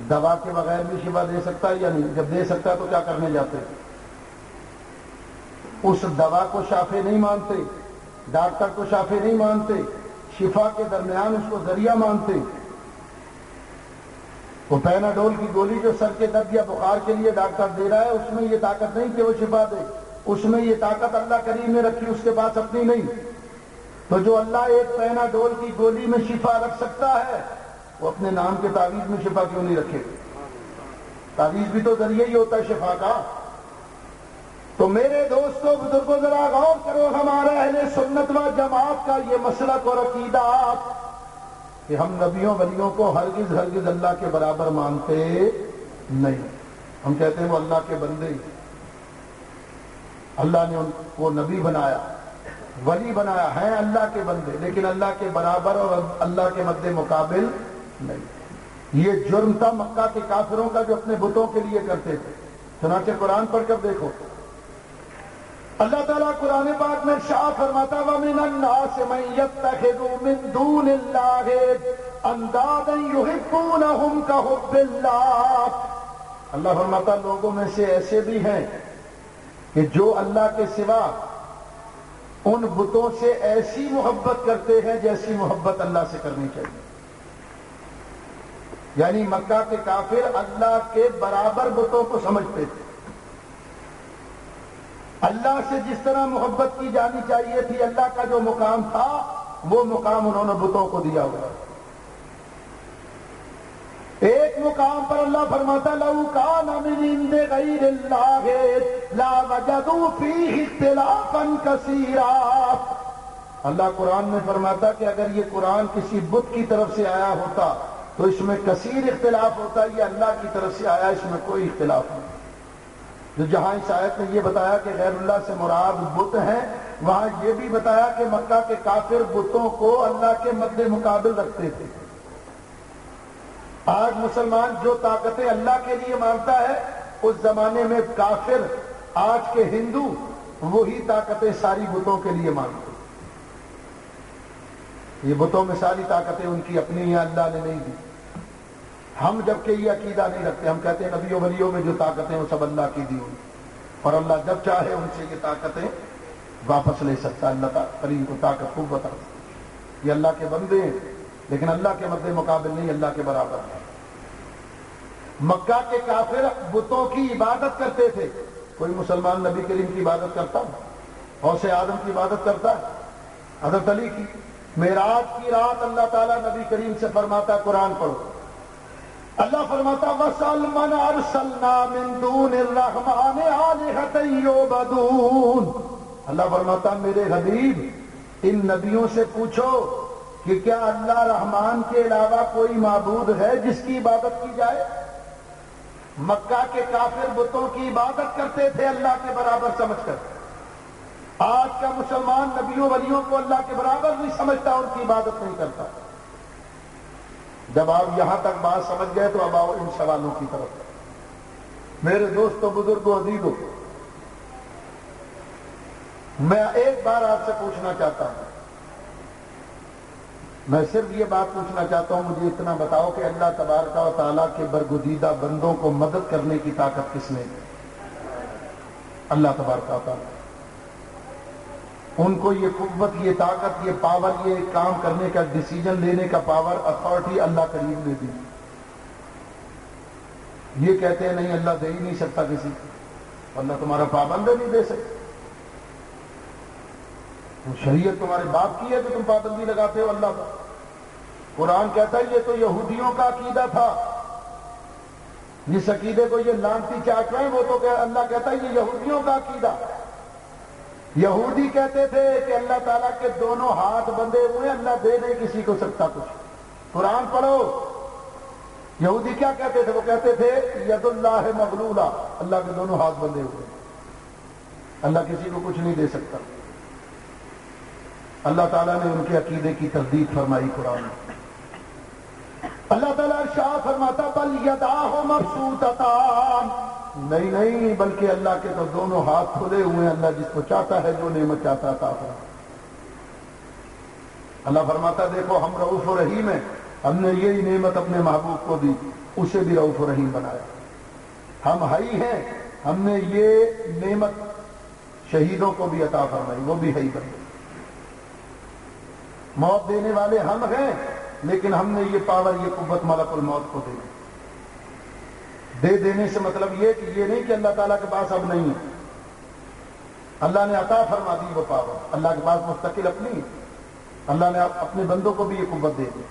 دوا کے بغیر بھی شفا دے سکتا ہے یا نہیں؟ جب دے سکتا ہے تو کیا کرنے جاتے ہیں؟ اس دوا کو شافع نہیں مانتے، ڈاکٹر کو شافع نہیں مانتے، شفا کے درمیان اس کو ذریعہ مانتے۔ وہ پیناڈول کی گولی جو سر کے درد یا بخار کے لیے ڈاکٹر دے رہا ہے، اس میں یہ طاقت نہیں کہ وہ شفا دے، اس میں یہ طاقت اللہ کریم نے رکھی، اس کے پاس اپنی نہیں۔ تو جو اللہ ایک پیناڈول کی گولی میں شفا رکھ سکتا ہے، وہ اپنے نام کے تعویذ میں شفا کیوں نہیں رکھے؟ تعویذ بھی تو ذریعہ ہی ہوتا ہے شفا کا۔ تو میرے دوستو بزرگوں، ذرا غور کرو، ہمارا اہل سنت و جماعت کا یہ مسلک اور عقیدہ کہ ہم نبیوں ولیوں کو ہرگز ہرگز اللہ کے برابر مانتے نہیں۔ ہم کہتے ہیں وہ اللہ کے بندے ہی، اللہ نے ان کو نبی بنایا، ولی بنایا، ہیں اللہ کے بندے، لیکن اللہ کے برابر اور اللہ کے مد مقابل نہیں۔ یہ جرم تھا مکہ کے کافروں کا جو اپنے بتوں کے لیے کرتے تھے۔ چنانچہ قرآن پڑھ کر دیکھو، اللہ تعالیٰ قرآن پاک میں ارشاد فرماتا وَمِنَ النَّاسِ مَن يَتَّخِذُ مِن دُونِ اللَّهِ أَندَادًا يُحِبُّونَهُمْ كَحُبِّ اللَّهِ۔ اللہ فرماتا لوگوں میں سے ایسے بھی ہیں کہ جو اللہ کے سوا ان بتوں سے ایسی محبت کرتے ہیں جیسی محبت اللہ سے کرنی چاہیے۔ یعنی مکہ کے کافر اللہ کے برابر بتوں کو سمجھتے تھے۔ اللہ سے جس طرح محبت کی جانی چاہیے تھی، اللہ کا جو مقام تھا وہ مقام انہوں نے بتوں کو دیا ہوا۔ ایک مقام پر اللہ فرماتا لَوْ كَانَ مِنْ عِنْدِ غَيْرِ اللَّهِ لَوَجَدُوا فِيهِ اخْتِلَافًا كَثِيرًا۔ اللہ قرآن میں فرماتا کہ اگر یہ قرآن کسی بت کی طرف سے آیا ہوتا تو اس میں کثیر اختلاف ہوتا، یہ اللہ کی طرف سے آیا، اس میں کوئی اختلاف نہیں۔ جو جہاں اس آیت نے یہ بتایا کہ غیر اللہ سے مراد بت ہیں، وہاں یہ بھی بتایا کہ مکہ کے کافر بتوں کو اللہ کے مد مقابل رکھتے تھے۔ آج مسلمان جو طاقتیں اللہ کے لیے مانگتا ہے، اس زمانے میں کافر، آج کے ہندو، وہی طاقتیں ساری بتوں کے لیے مانگتے۔ یہ بتوں میں ساری طاقتیں ان کی اپنی ہیں، اللہ نے نہیں دی۔ ہم جبکہ یہ عقیدہ نہیں رکھتے، ہم کہتے ہیں نبیوں ولیوں میں جو طاقتیں وہ سب اللہ کی دی ہوئی، اور اللہ جب چاہے ان سے یہ طاقتیں واپس لے سکتا ہے۔ اللہ کریم کو طاقت قوت رکھتا ہے۔ یہ اللہ کے بندے ہیں، لیکن اللہ کے مد مقابل نہیں، اللہ کے برابر ہے۔ مکہ کے کافر بتوں کی عبادت کرتے تھے۔ کوئی مسلمان نبی کریم کی عبادت کرتا ہے؟ غوث آدم کی عبادت کرتا ہے؟ حضرت علی کی؟ معراج کی رات اللہ تعالیٰ نبی کریم سے فرماتا، قرآن پڑھو، اللہ فرماتا وَسَلْ مَنْ أَرْسَلْنَا مِن دُونِ الرَّحْمَٰنِ آلِهَةً يُعْبَدُونَ۔ اللہ فرماتا میرے حبیب ان نبیوں سے پوچھو کہ کیا اللہ رحمان کے علاوہ کوئی معبود ہے جس کی عبادت کی جائے؟ مکہ کے کافر بتوں کی عبادت کرتے تھے اللہ کے برابر سمجھ کر۔ آج کا مسلمان نبیوں ولیوں کو اللہ کے برابر نہیں سمجھتا، ان کی عبادت نہیں کرتا۔ جب آپ یہاں تک بات سمجھ گئے تو اب آؤ ان سوالوں کی طرف۔ میرے دوستوں، بزرگوں، عزیزوں، میں ایک بار آپ سے پوچھنا چاہتا ہوں، میں صرف یہ بات پوچھنا چاہتا ہوں، مجھے اتنا بتاؤ کہ اللہ تبارک و تعالیٰ کے برگزیدہ بندوں کو مدد کرنے کی طاقت کس نے دی؟ اللہ تبارک و تعالیٰ۔ ان کو یہ قوت، یہ طاقت، یہ پاور، یہ کام کرنے کا، ڈیسیجن لینے کا پاور، اتھارٹی اللہ کریم نے دی۔ یہ کہتے ہیں نہیں اللہ دے ہی نہیں سکتا کسی کو، اللہ تمہارا پابند نہیں دے سکتا، وہ شریعت تمہارے باپ کی ہے کہ تم پابندی لگاتے ہو اللہ کا۔ قرآن کہتا ہے یہ تو یہودیوں کا عقیدہ تھا، جس عقیدے کو یہ لانتی چاٹ رہے ہیں وہ تو اللہ کہتا ہے یہ یہودیوں کا عقیدہ۔ یہودی کہتے تھے کہ اللہ تعالیٰ کے دونوں ہاتھ بندھے ہوئے، اللہ دے نہیں کسی کو سکتا کچھ۔ قرآن پڑھو، یہودی کیا کہتے تھے؟ وہ کہتے تھے ید اللہ مغلولہ، اللہ کے دونوں ہاتھ بندھے ہوئے، اللہ کسی کو کچھ نہیں دے سکتا۔ اللہ تعالیٰ نے ان کے عقیدے کی تردید فرمائی قرآن میں۔ اللہ تعالیٰ ارشاد فرماتا بل یداہ مبسوطتان، نہیں بلکہ اللہ کے تو دونوں ہاتھ کھلے ہوئے ہیں، اللہ جس کو چاہتا ہے جو نعمت چاہتا عطا فرماتا۔ اللہ فرماتا دیکھو ہم رؤوف و رحیم ہیں، ہم نے یہی نعمت اپنے محبوب کو دی، اسے بھی رؤوف و رحیم بنایا۔ ہم حی ہیں، ہم نے یہ نعمت شہیدوں کو بھی عطا فرمائی، وہ بھی حی بنے۔ موت دینے والے ہم ہیں، لیکن ہم نے یہ پاور، یہ قوت ملک الموت کو دے دینے سے مطلب یہ کہ یہ نہیں کہ اللہ تعالیٰ کے پاس اب نہیں ہے، اللہ نے عطا فرما دی وہ پاور، اللہ کے پاس مستقل اپنی، اللہ نے اپنے بندوں کو بھی یہ قوت دے دی۔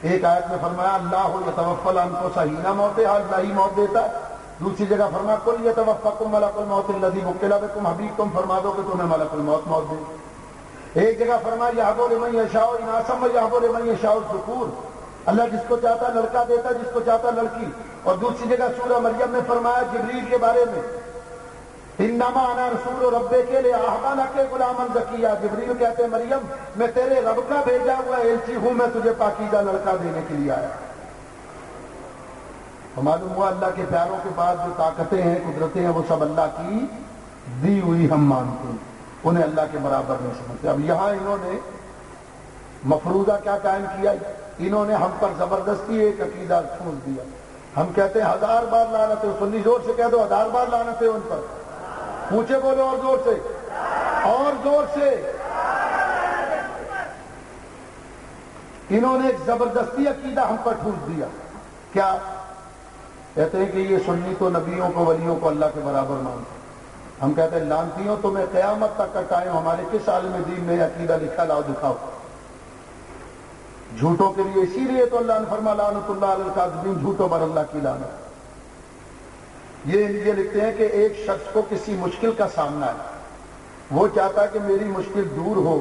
ایک آیت میں فرمایا اللہ یتوفی الانفس حین موتہا، اللہ ہی موت دیتا ہے۔ دوسری جگہ فرمایا قل یتوفاکم ملک الموت الذی وکل بکم، حبیب تم فرما دو کہ تمہیں ملک الموت موت دے۔ ایک جگہ فرمایا یہب لمن یشاء اناثا ویہب لمن یشاء الذکور، اللہ جس کو چاہتا لڑکا دیتا، جس کو چاہتا لڑکی۔ اور دوسری جگہ سورہ مریم میں فرمایا جبریل کے بارے میں انما انا رسول ربک لاہب لک غلاما زکیا، جبریل کہتے ہیں مریم میں تیرے رب کا بھیجا ہوا ایلچی ہوں، میں تجھے پاکیزہ لڑکا دینے کے لیے آیا۔ تو معلوم ہوا اللہ کے پیاروں کے بعد جو طاقتیں ہیں، قدرتیں ہیں، وہ سب اللہ کی دی ہوئی ہم مانتے ہیں، انہیں اللہ کے برابر نہیں سمجھتے۔ اب یہاں انہوں نے مفروضہ کیا قائم کیا، انہوں نے ہم پر زبردستی ایک عقیدہ ٹھونس دیا۔ ہم کہتے ہیں 1000 بار لعنت ہے، سنی زور سے کہہ دو 1000 بار لعنت ہے ان پر، پوچھے بولو اور زور سے، اور زور سے۔ انہوں نے ایک زبردستی عقیدہ ہم پر ٹھونس دیا، کیا کہتے ہیں کہ یہ سنی تو نبیوں کو ولیوں کو اللہ کے برابر مانتے ہیں۔ ہم کہتے ہیں لعنتیوں تمہیں قیامت تک کا ٹائم ہمارے کس عالم دین میں عقیدہ لکھا لاؤ دکھاؤ۔ جھوٹوں کے لیے اسی لیے تو اللہ نے فرمایا لعنت اللہ علی الکاذبین، جھوٹوں پر اللہ کی لعنت۔ یہ لکھتے ہیں کہ ایک شخص کو کسی مشکل کا سامنا ہے، وہ چاہتا ہے کہ میری مشکل دور ہو،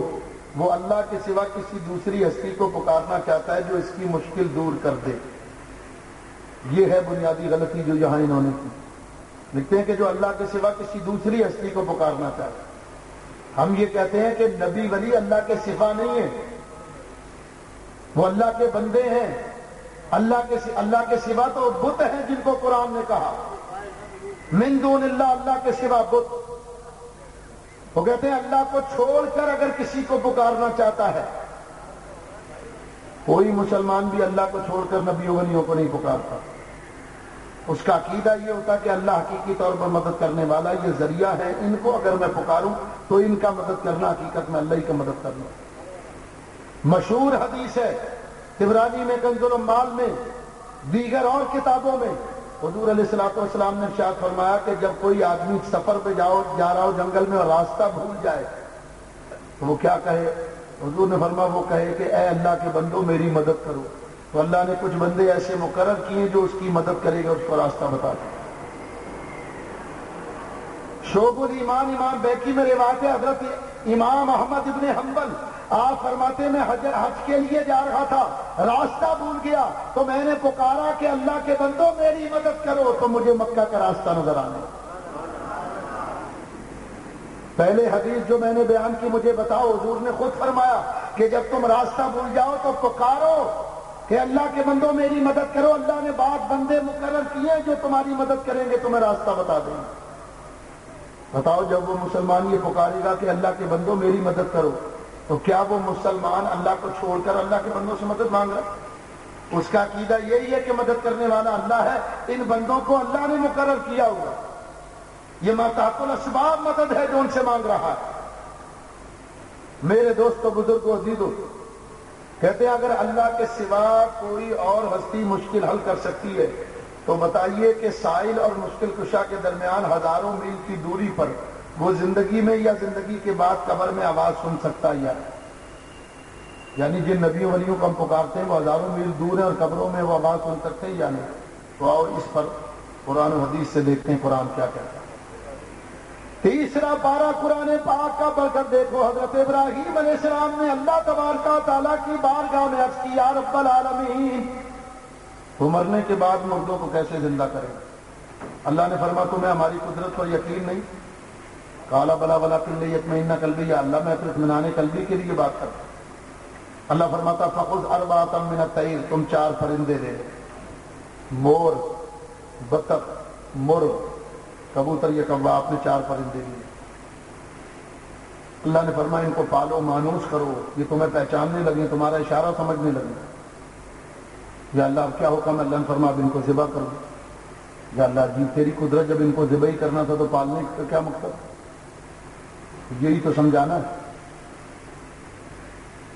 وہ اللہ کے سوا کسی دوسری ہستی کو پکارنا چاہتا ہے جو اس کی مشکل دور کر دے۔ یہ ہے بنیادی غلطی جو یہاں انہوں نے کی۔ لکھتے ہیں کہ جو اللہ کے سوا کسی دوسری ہستی کو پکارنا چاہتا ہے۔ ہم یہ کہتے ہیں کہ نبی ولی اللہ کے سوا نہیں ہے، وہ اللہ کے بندے ہیں۔ اللہ کے سوا تو بت ہیں جن کو قرآن نے کہا من دون اللہ، اللہ کے سوا بت۔ وہ کہتے ہیں اللہ کو چھوڑ کر اگر کسی کو پکارنا چاہتا ہے، کوئی مسلمان بھی اللہ کو چھوڑ کر نبیوں ولیوں کو نہیں پکارتا۔ اس کا عقیدہ یہ ہوتا کہ اللہ حقیقی طور پر مدد کرنے والا، یہ ذریعہ ہے، ان کو اگر میں پکاروں تو ان کا مدد کرنا حقیقت میں اللہ ہی کا مدد کرنا۔ مشہور حدیث ہے طبرانی میں، کنز العمال میں، دیگر اور کتابوں میں، حضور علیہ الصلوۃ والسلام نے ارشاد فرمایا کہ جب کوئی آدمی سفر پہ جا رہا ہو جنگل میں اور راستہ بھول جائے تو وہ کیا کہے؟ حضور نے فرمایا وہ کہے کہ اے اللہ کے بندو میری مدد کرو۔ تو اللہ نے کچھ بندے ایسے مقرر کیے جو اس کی مدد کرے گا، اس کو راستہ بتا دے۔ شعب الایمان امام بیکی میں روایت ہے، حضرت امام احمد ابن حنبل آپ فرماتے میں حج کے لیے جا رہا تھا، راستہ بھول گیا تو میں نے پکارا کہ اللہ کے بندو میری مدد کرو، تو مجھے مکہ کا راستہ نظر آنے۔ پہلے حدیث جو میں نے بیان کی مجھے بتاؤ، حضور نے خود فرمایا کہ جب تم راستہ بھول جاؤ تو پکارو کہ اللہ کے بندوں میری مدد کرو، اللہ نے بعض بندے مقرر کیے جو تمہاری مدد کریں گے، تمہیں راستہ بتا دیں گے۔ بتاؤ جب وہ مسلمان یہ پکارے گا کہ اللہ کے بندوں میری مدد کرو، تو کیا وہ مسلمان اللہ کو چھوڑ کر اللہ کے بندوں سے مدد مانگ رہا ہے؟ اس کا عقیدہ یہی ہے کہ مدد کرنے والا اللہ ہے، ان بندوں کو اللہ نے مقرر کیا ہوا، یہ ماتحت الاسباب مدد ہے جو ان سے مانگ رہا ہے۔ میرے دوستو بزرگوں عزیزوں، کہتے ہیں اگر اللہ کے سوا کوئی اور ہستی مشکل حل کر سکتی ہے تو بتائیے کہ سائل اور مشکل کشا کے درمیان ہزاروں میل کی دوری پر وہ زندگی میں یا زندگی کے بعد قبر میں آواز سن سکتا ہے یا نہیں؟ یعنی جن نبیوں ولیوں کو ہم پکارتے ہیں وہ ہزاروں میل دور ہیں اور قبروں میں وہ آواز سن سکتے ہیں یا نہیں؟ تو آؤ اس پر قرآن و حدیث سے دیکھتے ہیں قرآن کیا کہتا ہے۔ تیسرا پارہ قرآن پاک کا پڑھ کر دیکھو، حضرت ابراہیم علیہ السلام نے اللہ تبارک و تعالیٰ کی بارگاہ میں عرض کی یا رب العالمین، وہ مرنے کے بعد مردوں کو کیسے زندہ کرے گا؟ اللہ نے فرمایا تمہیں ہماری قدرت پر یقین نہیں؟ قال بلا ولکن لیطمئن قلبی، یا اللہ میں اطمینان قلبی کے لیے بات کرتا ہوں۔ اللہ فرماتا فخذ اربعۃ من الطیر، تم 4 پرندے دے، مور، بطخ، مرغ، کبوتر، یہ کوا، آپ نے 4 پرندے لیے۔ اللہ نے فرمایا ان کو پالو، مانوس کرو، یہ تمہیں پہچاننے لگیں، تمہارا اشارہ سمجھنے لگیں۔ یا اللہ اب کیا حکم ہے؟ اللہ نے فرمایا اب ان کو ذبح کر دو۔ یا اللہ جی تیری قدرت، جب ان کو ذبح ہی کرنا تھا تو پالنے کا کیا مقصد؟ یہی تو سمجھانا ہے۔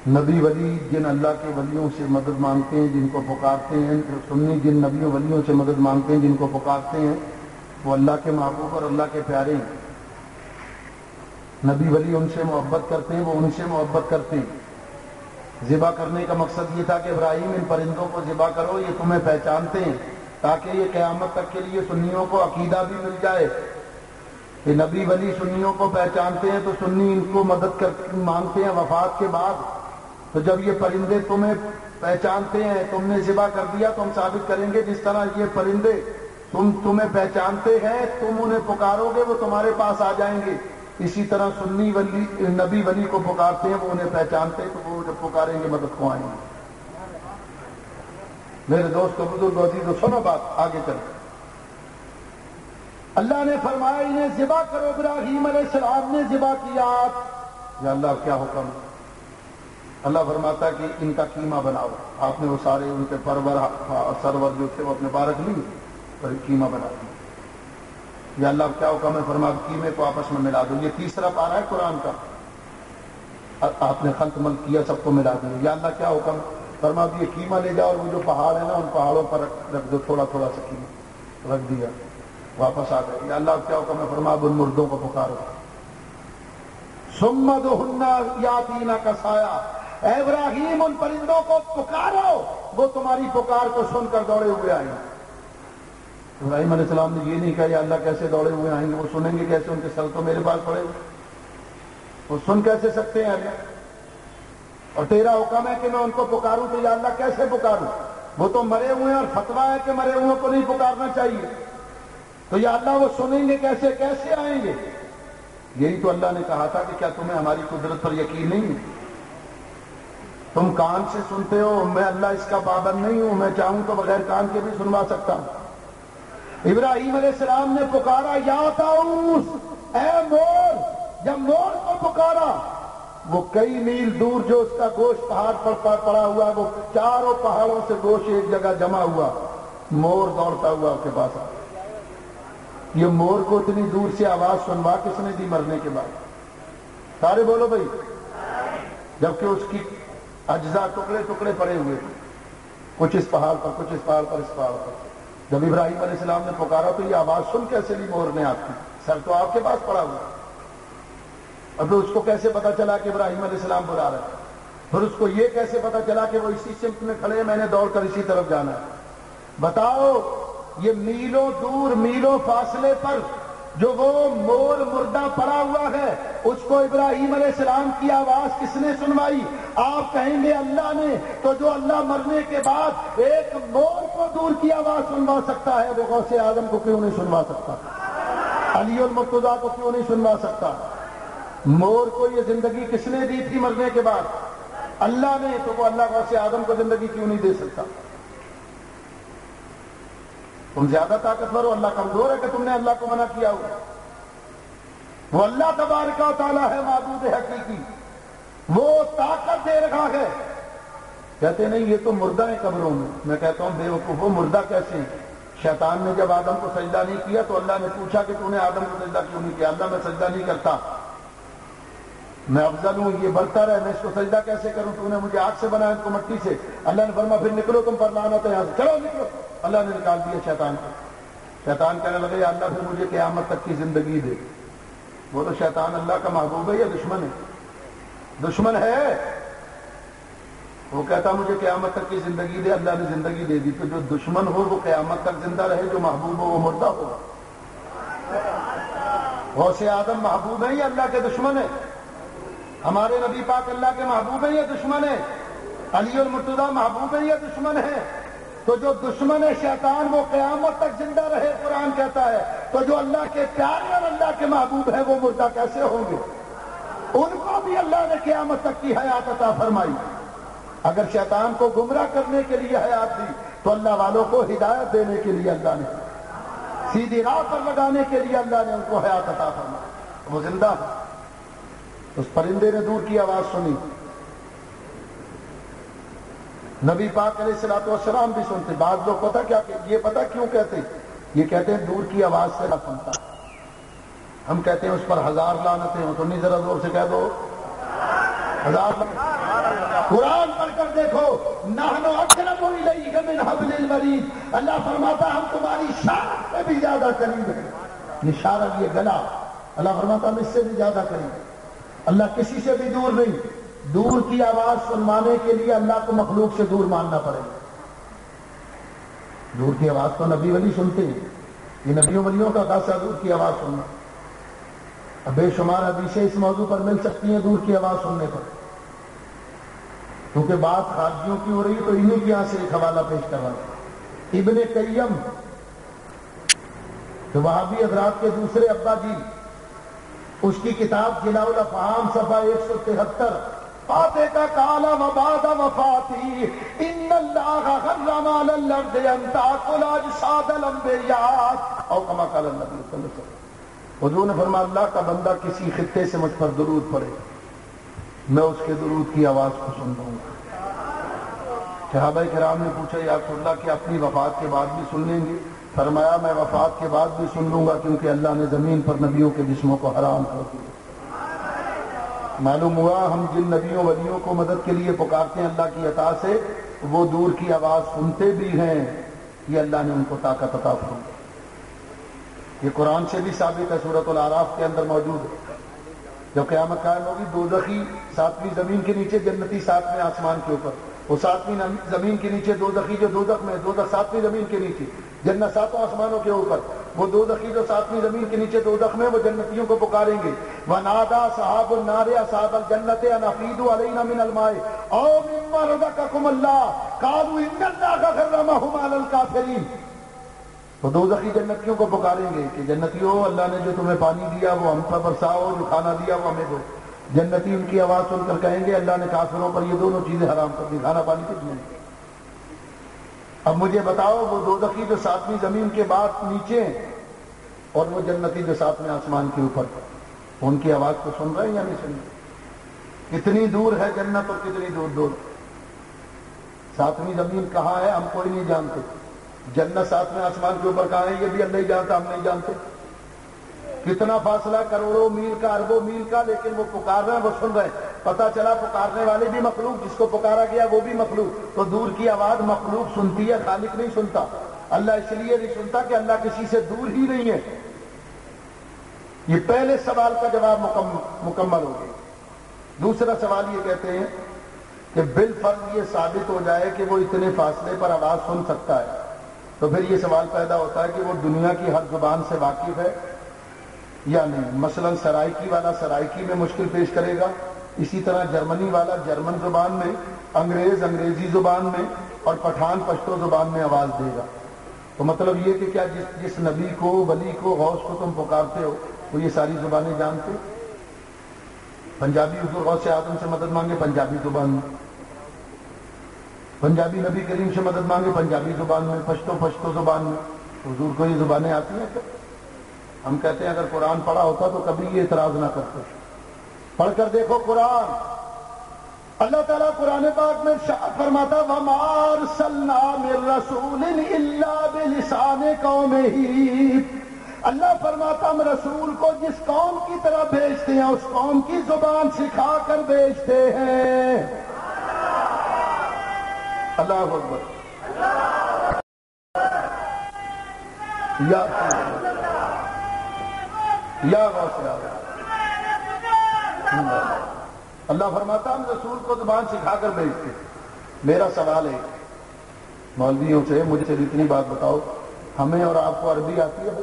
نبی ولی جن اللہ کے ولیوں سے مدد مانگتے ہیں، جن کو پکارتے ہیں، سنی جن نبیوں ولیوں سے مدد مانگتے ہیں، جن کو پکارتے ہیں، وہ اللہ کے محبوب اور اللہ کے پیارے ہیں۔ نبی ولی ان سے محبت کرتے ہیں، وہ ان سے محبت کرتے ہیں۔ ذبح کرنے کا مقصد یہ تھا کہ ابراہیم ان پرندوں کو ذبح کرو، یہ تمہیں پہچانتے ہیں، تاکہ یہ قیامت تک کے لیے سنیوں کو عقیدہ بھی مل جائے کہ نبی ولی سنیوں کو پہچانتے ہیں تو سنی ان کو مدد مانگتے ہیں وفات کے بعد۔ تو جب یہ پرندے تمہیں پہچانتے ہیں، تم نے ذبح کر دیا، تو ہم ثابت کریں گے جس طرح یہ پرندے تمہیں پہچانتے ہیں، تم انہیں پکارو گے وہ تمہارے پاس آ جائیں گے، اسی طرح سنی ولی نبی ولی کو پکارتے ہیں، وہ انہیں پہچانتے ہیں، تو وہ جب پکاریں گے مدد کو آئیں گے۔ میرے دوستو، بزرگ عزیزو، سنو بات، آگے چلیں۔ اللہ نے فرمایا انہیں ذبح کرو، ابراہیم علیہ السلام نے ذبح کیا۔ یا اللہ کیا حکم؟ اللہ فرماتا ہے کہ ان کا قیمہ بناؤ۔ آپ نے وہ سارے ان کے سرور جو تھے وہ اپنے بارک لی اور قیمہ بنا دیا۔ یا اللہ کیا حکم ہے؟ فرما قیمے کو آپس میں ملا دو۔ یہ تیسرا پارہ ہے قرآن کا، آپ نے خلق ملک کیا، سب کو ملا دیا۔ یا اللہ کیا حکم؟ فرما یہ قیمہ لے جاؤ اور وہ جو پہاڑ ہے نا ان پہاڑوں پر رکھ دو، تھوڑا تھوڑا سا قیمہ رکھ دیا، واپس آ گئے۔ یا اللہ کیا حکم ہے؟ فرما ان مردوں کو پکارو۔ ثم ادعوهن یاتینک سایہ، اے ابراہیم ان پرندوں کو پکارو، وہ تمہاری پکار کو سن کر دوڑے ہوئے آئیں گے۔ ابراہیم علیہ السلام نے یہ نہیں کہا یا اللہ کیسے دوڑے ہوئے آئیں گے، وہ سنیں گے کیسے؟ ان کے سر تو میرے پاس پڑے ہوئے، وہ سن کیسے سکتے ہیں اللہ؟ اور تیرا حکم ہے کہ میں ان کو پکاروں، تو یا اللہ کیسے پکاروں؟ وہ تو مرے ہوئے ہیں اور فتویٰ ہے کہ مرے ہوئے کو نہیں پکارنا چاہیے، تو یا اللہ وہ سنیں گے کیسے؟ کیسے آئیں گے؟ یہی تو اللہ نے کہا تھا کہ کیا تمہیں ہماری قدرت پر یقین نہیں ہے؟ تم کان سے سنتے ہو، میں اللہ اس کا پابند نہیں ہوں، میں چاہوں تو بغیر کان کے بھی سنوا سکتا ہوں۔ ابراہیم علیہ السلام نے پکارا یا طاؤس، اے مور۔ جب مور کو پکارا، وہ کئی میل دور جو اس کا گوشت پہاڑ پر پڑا ہوا، وہ چاروں پہاڑوں سے گوشت ایک جگہ جمع ہوا، مور دوڑتا ہوا اس کے پاس آ۔ یہ مور کو اتنی دور سے آواز سنوا کس نے دی مرنے کے بعد؟ سارے بولو بھائی۔ جبکہ اس کی اجزاء ٹکڑے ٹکڑے پڑے ہوئے تھے، کچھ اس پہاڑ پر، کچھ اس پہاڑ پر، اس پہاڑ پر۔ جب ابراہیم علیہ السلام نے پکارا تو یہ آواز سن کیسے لی مور نے آپ کی؟ سر تو آپ کے پاس پڑا ہوا، اور پھر اس کو کیسے پتا چلا کہ ابراہیم علیہ السلام بلا رہے ہیں؟ پھر اس کو یہ کیسے پتا چلا کہ وہ اسی سمت میں کھڑے ہیں، میں نے دوڑ کر اسی طرف جانا ہے؟ بتاؤ، یہ میلوں دور، میلوں فاصلے پر جو وہ مور مردہ پڑا ہوا ہے، اس کو ابراہیم علیہ السلام کی آواز کس نے سنوائی؟ آپ کہیں گے اللہ نے، تو جو اللہ مرنے کے بعد ایک مور کو دور کی آواز سنوا سکتا ہے، وہ غوث اعظم کو کیوں نہیں سنوا سکتا؟ علی المرتضیٰ کو کیوں نہیں سنوا سکتا؟ مور کو یہ زندگی کس نے دی تھی مرنے کے بعد؟ اللہ نے، تو وہ اللہ غوث اعظم کو زندگی کیوں نہیں دے سکتا؟ تم زیادہ طاقتور ہو، اللہ کمزور ہے کہ تم نے اللہ کو منع کیا ہو؟ وہ اللہ تبارک و تعالیٰ ہے معبود حقیقی، وہ طاقت دے رہا ہے۔ کہتے نہیں یہ تو مردہ ہیں قبروں میں۔ میں کہتا ہوں بے وقوف، وہ مردہ کیسے ہیں؟ شیطان نے جب آدم کو سجدہ نہیں کیا تو اللہ نے پوچھا کہ تو نے آدم کو سجدہ کیوں نہیں کیا؟ اللہ میں سجدہ نہیں کرتا، میں افضل ہوں، یہ برتر ہے، میں اس کو سجدہ کیسے کروں؟ تو نے مجھے آگ سے بنایا، اس کو مٹی سے۔ اللہ نے فرمایا پھر نکلو تم پر لعنت ہے یہاں سے، چلو نکلو۔ اللہ نے نکال دیا شیطان کو۔ شیطان کہنے لگے یا اللہ پھر مجھے قیامت تک کی زندگی دے۔ بولو شیطان اللہ کا محبوب ہے یا دشمن ہے؟ دشمن ہے۔ وہ کہتا مجھے قیامت تک کی زندگی دے، اللہ نے زندگی دے دی۔ تو جو دشمن ہو وہ قیامت تک زندہ رہے، جو محبوب ہو وہ مردہ ہو۔ غوث اعظم محبوب ہے یا اللہ کے دشمن ہے؟ ہمارے نبی پاک اللہ کے محبوب ہیں یا دشمن ہے؟ علی المرتضیٰ محبوب ہیں یا دشمن ہے؟ تو جو دشمن ہے شیطان وہ قیامت تک زندہ رہے، قرآن کہتا ہے۔ تو جو اللہ کے پیارے اور اللہ کے محبوب ہیں وہ مردہ کیسے ہوں گے؟ ان کو بھی اللہ نے قیامت تک کی حیات عطا فرمائی۔ اگر شیطان کو گمراہ کرنے کے لیے حیات دی تو اللہ والوں کو ہدایت دینے کے لیے اللہ نے، سیدھی راہ پر لگانے کے لیے اللہ نے ان کو حیات عطا فرمائی۔ وہ زندہ ہے۔ اس پرندے نے دور کی آواز سنی، نبی پاک علیہ الصلوۃ والسلام بھی سنتے۔ بعض لوگ پتہ کیا کہ یہ پتہ کیوں کہتے؟ یہ کہتے ہیں دور کی آواز سے نہ سنتا۔ ہم کہتے ہیں اس پر 1000 لعنتیں ہوں، تو نہیں ذرا زور سے کہہ دو 1000 لعنتیں۔ قرآن پڑھ کر دیکھو، نحن اقرب الیک من حبل الورید، اللہ فرماتا ہم تمہاری شان سے بھی زیادہ قریب ہیں۔ یہ شارب، یہ گلا، اللہ فرماتا ہم اس سے بھی زیادہ کریں گے. اللہ کسی سے بھی دور نہیں. دور کی آواز سنوانے کے لیے اللہ کو مخلوق سے دور ماننا پڑے گا. دور کی آواز تو نبی ولی سنتے ہیں. یہ نبیوں ولیوں کا خاصہ دور کی آواز سننا. اب بے شمار حدیثیں اس موضوع پر مل سکتی ہیں دور کی آواز سننے پر. کیونکہ بات خارجیوں کی ہو رہی ہے تو انہیں کی یہاں سے ایک حوالہ پیش کر رہا ہوں. ابن قیم تو وہابی حضرات کے دوسرے ابا جی، اس کی کتاب جلاء الافہام صفحہ 173 فاتح کا کالا وبعد وفاتی ان اللہ حرم علی الارض ان تاکل اجساد الانبیاء او کما قال النبی صلی اللہ علیہ وسلم. حضور نے فرمایا اللہ کا بندہ کسی خطے سے مجھ پر درود پڑھے میں اس کے درود کی آواز کو سن لوں گا. صحابہ کرام نے پوچھا یا رسول اللہ کہ اپنی وفات کے بعد بھی سن لیں گے؟ فرمایا میں وفات کے بعد بھی سن لوں گا کیونکہ اللہ نے زمین پر نبیوں کے جسموں کو حرام کر دیا. معلوم ہوا ہم جن نبیوں ولیوں کو مدد کے لیے پکارتے ہیں اللہ کی عطا سے وہ دور کی آواز سنتے بھی ہیں. یہ اللہ نے ان کو طاقت عطا فرمائی. یہ قرآن سے بھی ثابت ہے، سورۃ الاعراف کے اندر موجود ہے. جب قیامت قائم ہوگی دوزخی ساتویں زمین کے نیچے، جنتی ساتویں آسمان کے اوپر. وہ ساتویں زمین کے نیچے دوزخی جو دوزخ میں، دوزخ ساتویں زمین کے نیچے، جنت ساتوں آسمانوں کے اوپر. وہ دوزخی جو ساتویں زمین کے نیچے دوزخ میں، وہ جنتیوں کو پکاریں گے وَنَادَى أَصْحَابُ النَّارِ أَصْحَابَ الْجَنَّةِ أَنْ أَفِيضُوا عَلَيْنَا مِنَ الْمَاءِ أَوْ مِمَّا رَزَقَكُمُ اللَّهُ قَالُوا إِنَّ اللَّهَ حَرَّمَهُمَا عَلَى الْكَافِرِينَ. تو دوزخی جنتیوں کو پکاریں گے کہ جنتیوں اللہ نے جو تمہیں پانی دیا وہ ہم پر برساؤ، جو کھانا دیا وہ ہمیں دو. جنتی ان کی آواز سن کر کہیں گے اللہ نے کافروں پر یہ دونوں چیزیں حرام کر دی، کھانا پانی کچھ نہیں. اب مجھے بتاؤ وہ دوزخی جو ساتویں زمین کے بعد نیچے ہیں اور وہ جنتی جو ساتویں آسمان کے اوپر، ان کی آواز کو سن رہے ہیں یا نہیں سن رہے؟ کتنی دور ہے جنت اور کتنی دور دور. ساتویں زمین کہاں ہے ہم کوئی نہیں جانتے. جنت ساتویں آسمان کے اوپر کہاں ہے یہ بھی اللہ ہی جانتا، ہم نہیں جانتے. کتنا فاصلہ کروڑوں میل کا، اربوں میل کا، لیکن وہ پکار رہے ہیں، وہ سن رہے ہیں. پتہ چلا پکارنے والے بھی مخلوق، جس کو پکارا گیا وہ بھی مخلوق. تو دور کی آواز مخلوق سنتی ہے، خالق نہیں سنتا. اللہ اس لیے نہیں سنتا کہ اللہ کسی سے دور ہی نہیں ہے. یہ پہلے سوال کا جواب مکمل ہو گیا. دوسرا سوال یہ کہتے ہیں کہ بالفرض یہ ثابت ہو جائے کہ وہ اتنے فاصلے پر آواز سن سکتا ہے تو پھر یہ سوال پیدا ہوتا ہے کہ وہ دنیا کی ہر زبان سے واقف ہے یا نہیں. مثلا سرائکی والا سرائکی میں مشکل پیش کرے گا، اسی طرح جرمنی والا جرمن زبان میں، انگریز انگریزی زبان میں، اور پٹھان پشتو زبان میں آواز دے گا. تو مطلب یہ کہ کیا جس نبی کو، ولی کو، غوث کو تم پکارتے ہو وہ یہ ساری زبانیں جانتے؟ پنجابی حضور غوث اعظم سے مدد مانگے پنجابی زبان میں، پنجابی نبی کریم سے مدد مانگے پنجابی زبان میں، پشتو زبان میں. حضور کو یہ زبانیں آتی ہیں کیا؟ ہم کہتے ہیں اگر قرآن پڑھا ہوتا تو کبھی یہ اعتراض نہ کرتے. پڑھ کر دیکھو قرآن. اللہ تعالیٰ قرآن پاک میں ارشاد فرماتا وَمَا أَرْسَلْنَا مِن رَّسُولٍ إِلَّا بِلِسَانِ قَوْمِهِ. اللہ فرماتا ہم رسول کو جس قوم کی طرح بھیجتے ہیں اس قوم کی زبان سکھا کر بھیجتے ہیں. اللہ اکبر. یا غوث اعظم. اللہ فرماتا ہم رسول کو زبان سکھا کر بھیجتے. میرا سوال ہے مولویوں سے، مجھے اتنی بات بتاؤ، ہمیں اور آپ کو عربی آتی ہے؟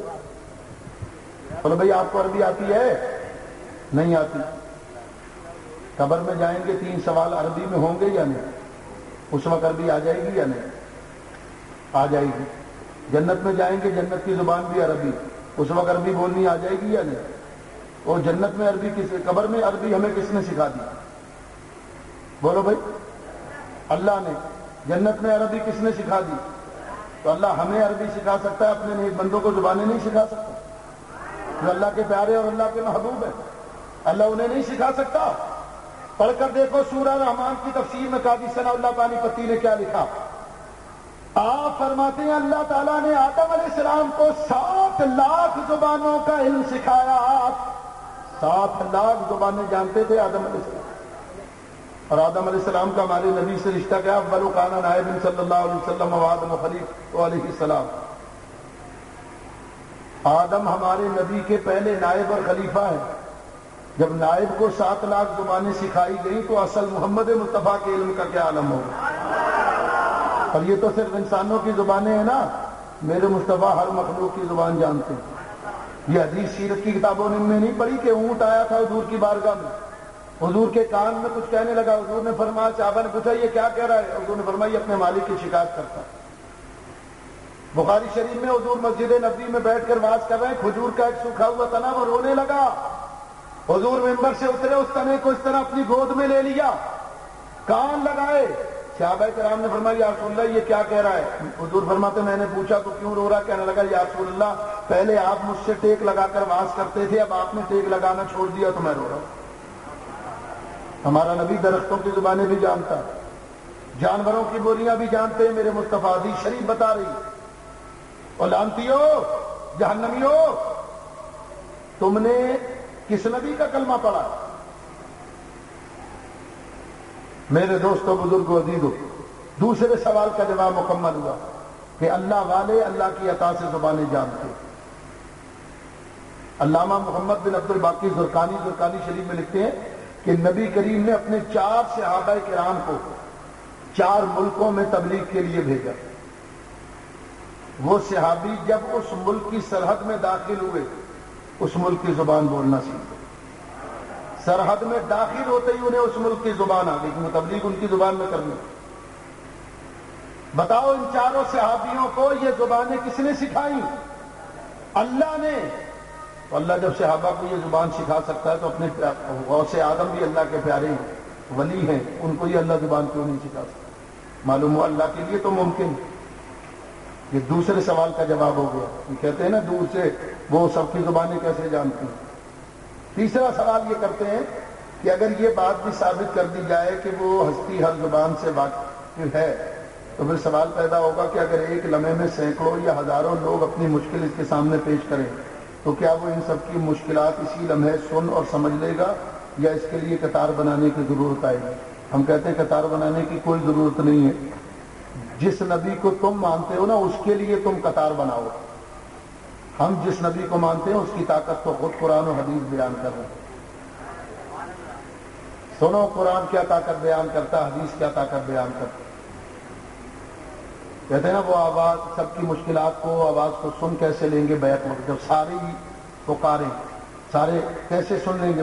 بولو بھائی آپ کو عربی آتی ہے؟ نہیں آتی. قبر میں جائیں گے 3 سوال عربی میں ہوں گے یا نہیں؟ اس وقت عربی آ جائے گی یا نہیں؟ آ جائے گی. جنت میں جائیں گے جنت کی زبان بھی عربی، اس وقت عربی بولنی آ جائے گی یا نہیں؟ اور جنت میں عربی قبر میں عربی ہمیں کس نے سکھا دی؟ بولو بھائی. اللہ نے. جنت میں عربی کس نے سکھا دی؟ تو اللہ ہمیں عربی سکھا سکتا ہے، اپنے نیک بندوں کو زبانیں نہیں سکھا سکتا؟ جو اللہ کے پیارے اور اللہ کے محبوب ہیں اللہ انہیں نہیں سکھا سکتا؟ پڑھ کر دیکھو سورہ رحمان کی تفسیر میں قاضی ثناء اللہ پانی پتی نے کیا لکھا. آپ فرماتے ہیں اللہ تعالیٰ نے آدم علیہ السلام کو 7 لاکھ زبانوں کا علم سکھایا. 7 لاکھ زبانیں جانتے تھے آدم علیہ السلام. اور آدم علیہ السلام کا ہمارے نبی سے رشتہ کیا؟ اول کان نائب صلی اللہ علیہ وسلم و آدم خلیل علیہ السلام. آدم ہمارے نبی کے پہلے نائب اور خلیفہ ہیں. جب نائب کو 7 لاکھ زبانیں سکھائی گئیں تو اصل محمد مصطفیٰ کے علم کا کیا عالم ہوگا. اور یہ تو صرف انسانوں کی زبانیں ہیں نا، میرے مصطفیٰ ہر مخلوق کی زبان جانتے ہیں. یہ حدیث سیرت کی کتابوں میں نہیں پڑھی کہ اونٹ آیا تھا حضور کی بارگاہ میں، حضور کے کان میں کچھ کہنے لگا، حضور نے فرمایا، صحابہ نے پوچھا یہ کیا کہہ رہا ہے؟ حضور نے فرمایا یہ اپنے مالک کی شکایت کرتا ہے. بخاری شریف میں حضور مسجد نبوی میں بیٹھ کر واز کر رہے ہیں، کھجور کا ایک سوکھا ہوا تنا وہ رونے لگا. حضور ممبر سے اترے، اس تنے کو اس طرح اپنی گود میں لے لیا، کان لگائے. صحابہ کرام نے فرمایا یا رسول اللہ یہ کیا کہہ رہا ہے؟ حضور فرماتے میں نے پوچھا تو کیوں رو رہا؟ کہنے لگا یا رسول اللہ پہلے آپ مجھ سے ٹیک لگا کر واز کرتے تھے، اب آپ نے ٹیک لگانا چھوڑ دیا تو میں رو رہا ہوں. ہمارا نبی درختوں کی زبانیں بھی جانتا ہے، جانوروں کی بولیاں بھی جانتے ہیں. میرے مصطفیٰ حدیث شریف بتا رہی اور لانتیو جہنمیو تم نے کس نبی کا کلمہ پڑھا؟ میرے دوستوں بزرگوں عزیزوں، دوسرے سوال کا جواب مکمل ہوا کہ اللہ والے اللہ کی عطا سے زبانیں جانتے. علامہ محمد بن عبد الباقی زرقانی شریف میں لکھتے ہیں کہ نبی کریم نے اپنے 4 صحابہ کرام کو 4 ملکوں میں تبلیغ کے لیے بھیجا. وہ صحابی جب اس ملک کی سرحد میں داخل ہوئے اس ملک کی زبان بولنا سیکھے. سرحد میں داخل ہوتے ہی انہیں اس ملک کی زبان آ گئی، لیکن تبلیغ ان کی زبان میں کرنی. بتاؤ ان 4 صحابیوں کو یہ زبانیں کس نے سکھائی؟ اللہ نے. تو اللہ جب صحابہ کو یہ زبان سکھا سکتا ہے تو اپنے غوث اعظم بھی اللہ کے پیارے ہیں، ولی ہیں، ان کو یہ اللہ زبان کیوں نہیں سکھا سکتا؟ معلوم ہو اللہ کے لیے تو ممکن. یہ دوسرے سوال کا جواب ہو گیا. یہ کہتے ہیں نا دور سے وہ سب کی زبانیں کیسے جانتی ہیں. تیسرا سوال یہ کرتے ہیں کہ اگر یہ بات بھی ثابت کر دی جائے کہ وہ ہستی ہر زبان سے واقف ہے تو پھر سوال پیدا ہوگا کہ اگر ایک لمحے میں سینکڑوں یا ہزاروں لوگ اپنی مشکل اس کے سامنے پیش کریں تو کیا وہ ان سب کی مشکلات اسی لمحے سن اور سمجھ لے گا یا اس کے لیے قطار بنانے کی ضرورت آئے گی؟ ہم کہتے ہیں قطار بنانے کی کوئی ضرورت نہیں ہے. جس نبی کو تم مانتے ہو نا اس کے لیے تم قطار بناؤ. ہم جس نبی کو مانتے ہیں اس کی طاقت تو خود قرآن و حدیث بیان کر رہے ہیں. سنو قرآن کیا طاقت بیان کرتا، حدیث کیا طاقت بیان کرتا. کہتے ہیں نا وہ آواز سب کی مشکلات کو آواز کو سن کیسے لیں گے بیعت وقت، جب سارے ہی پکاریں، سارے کیسے سن لیں گے؟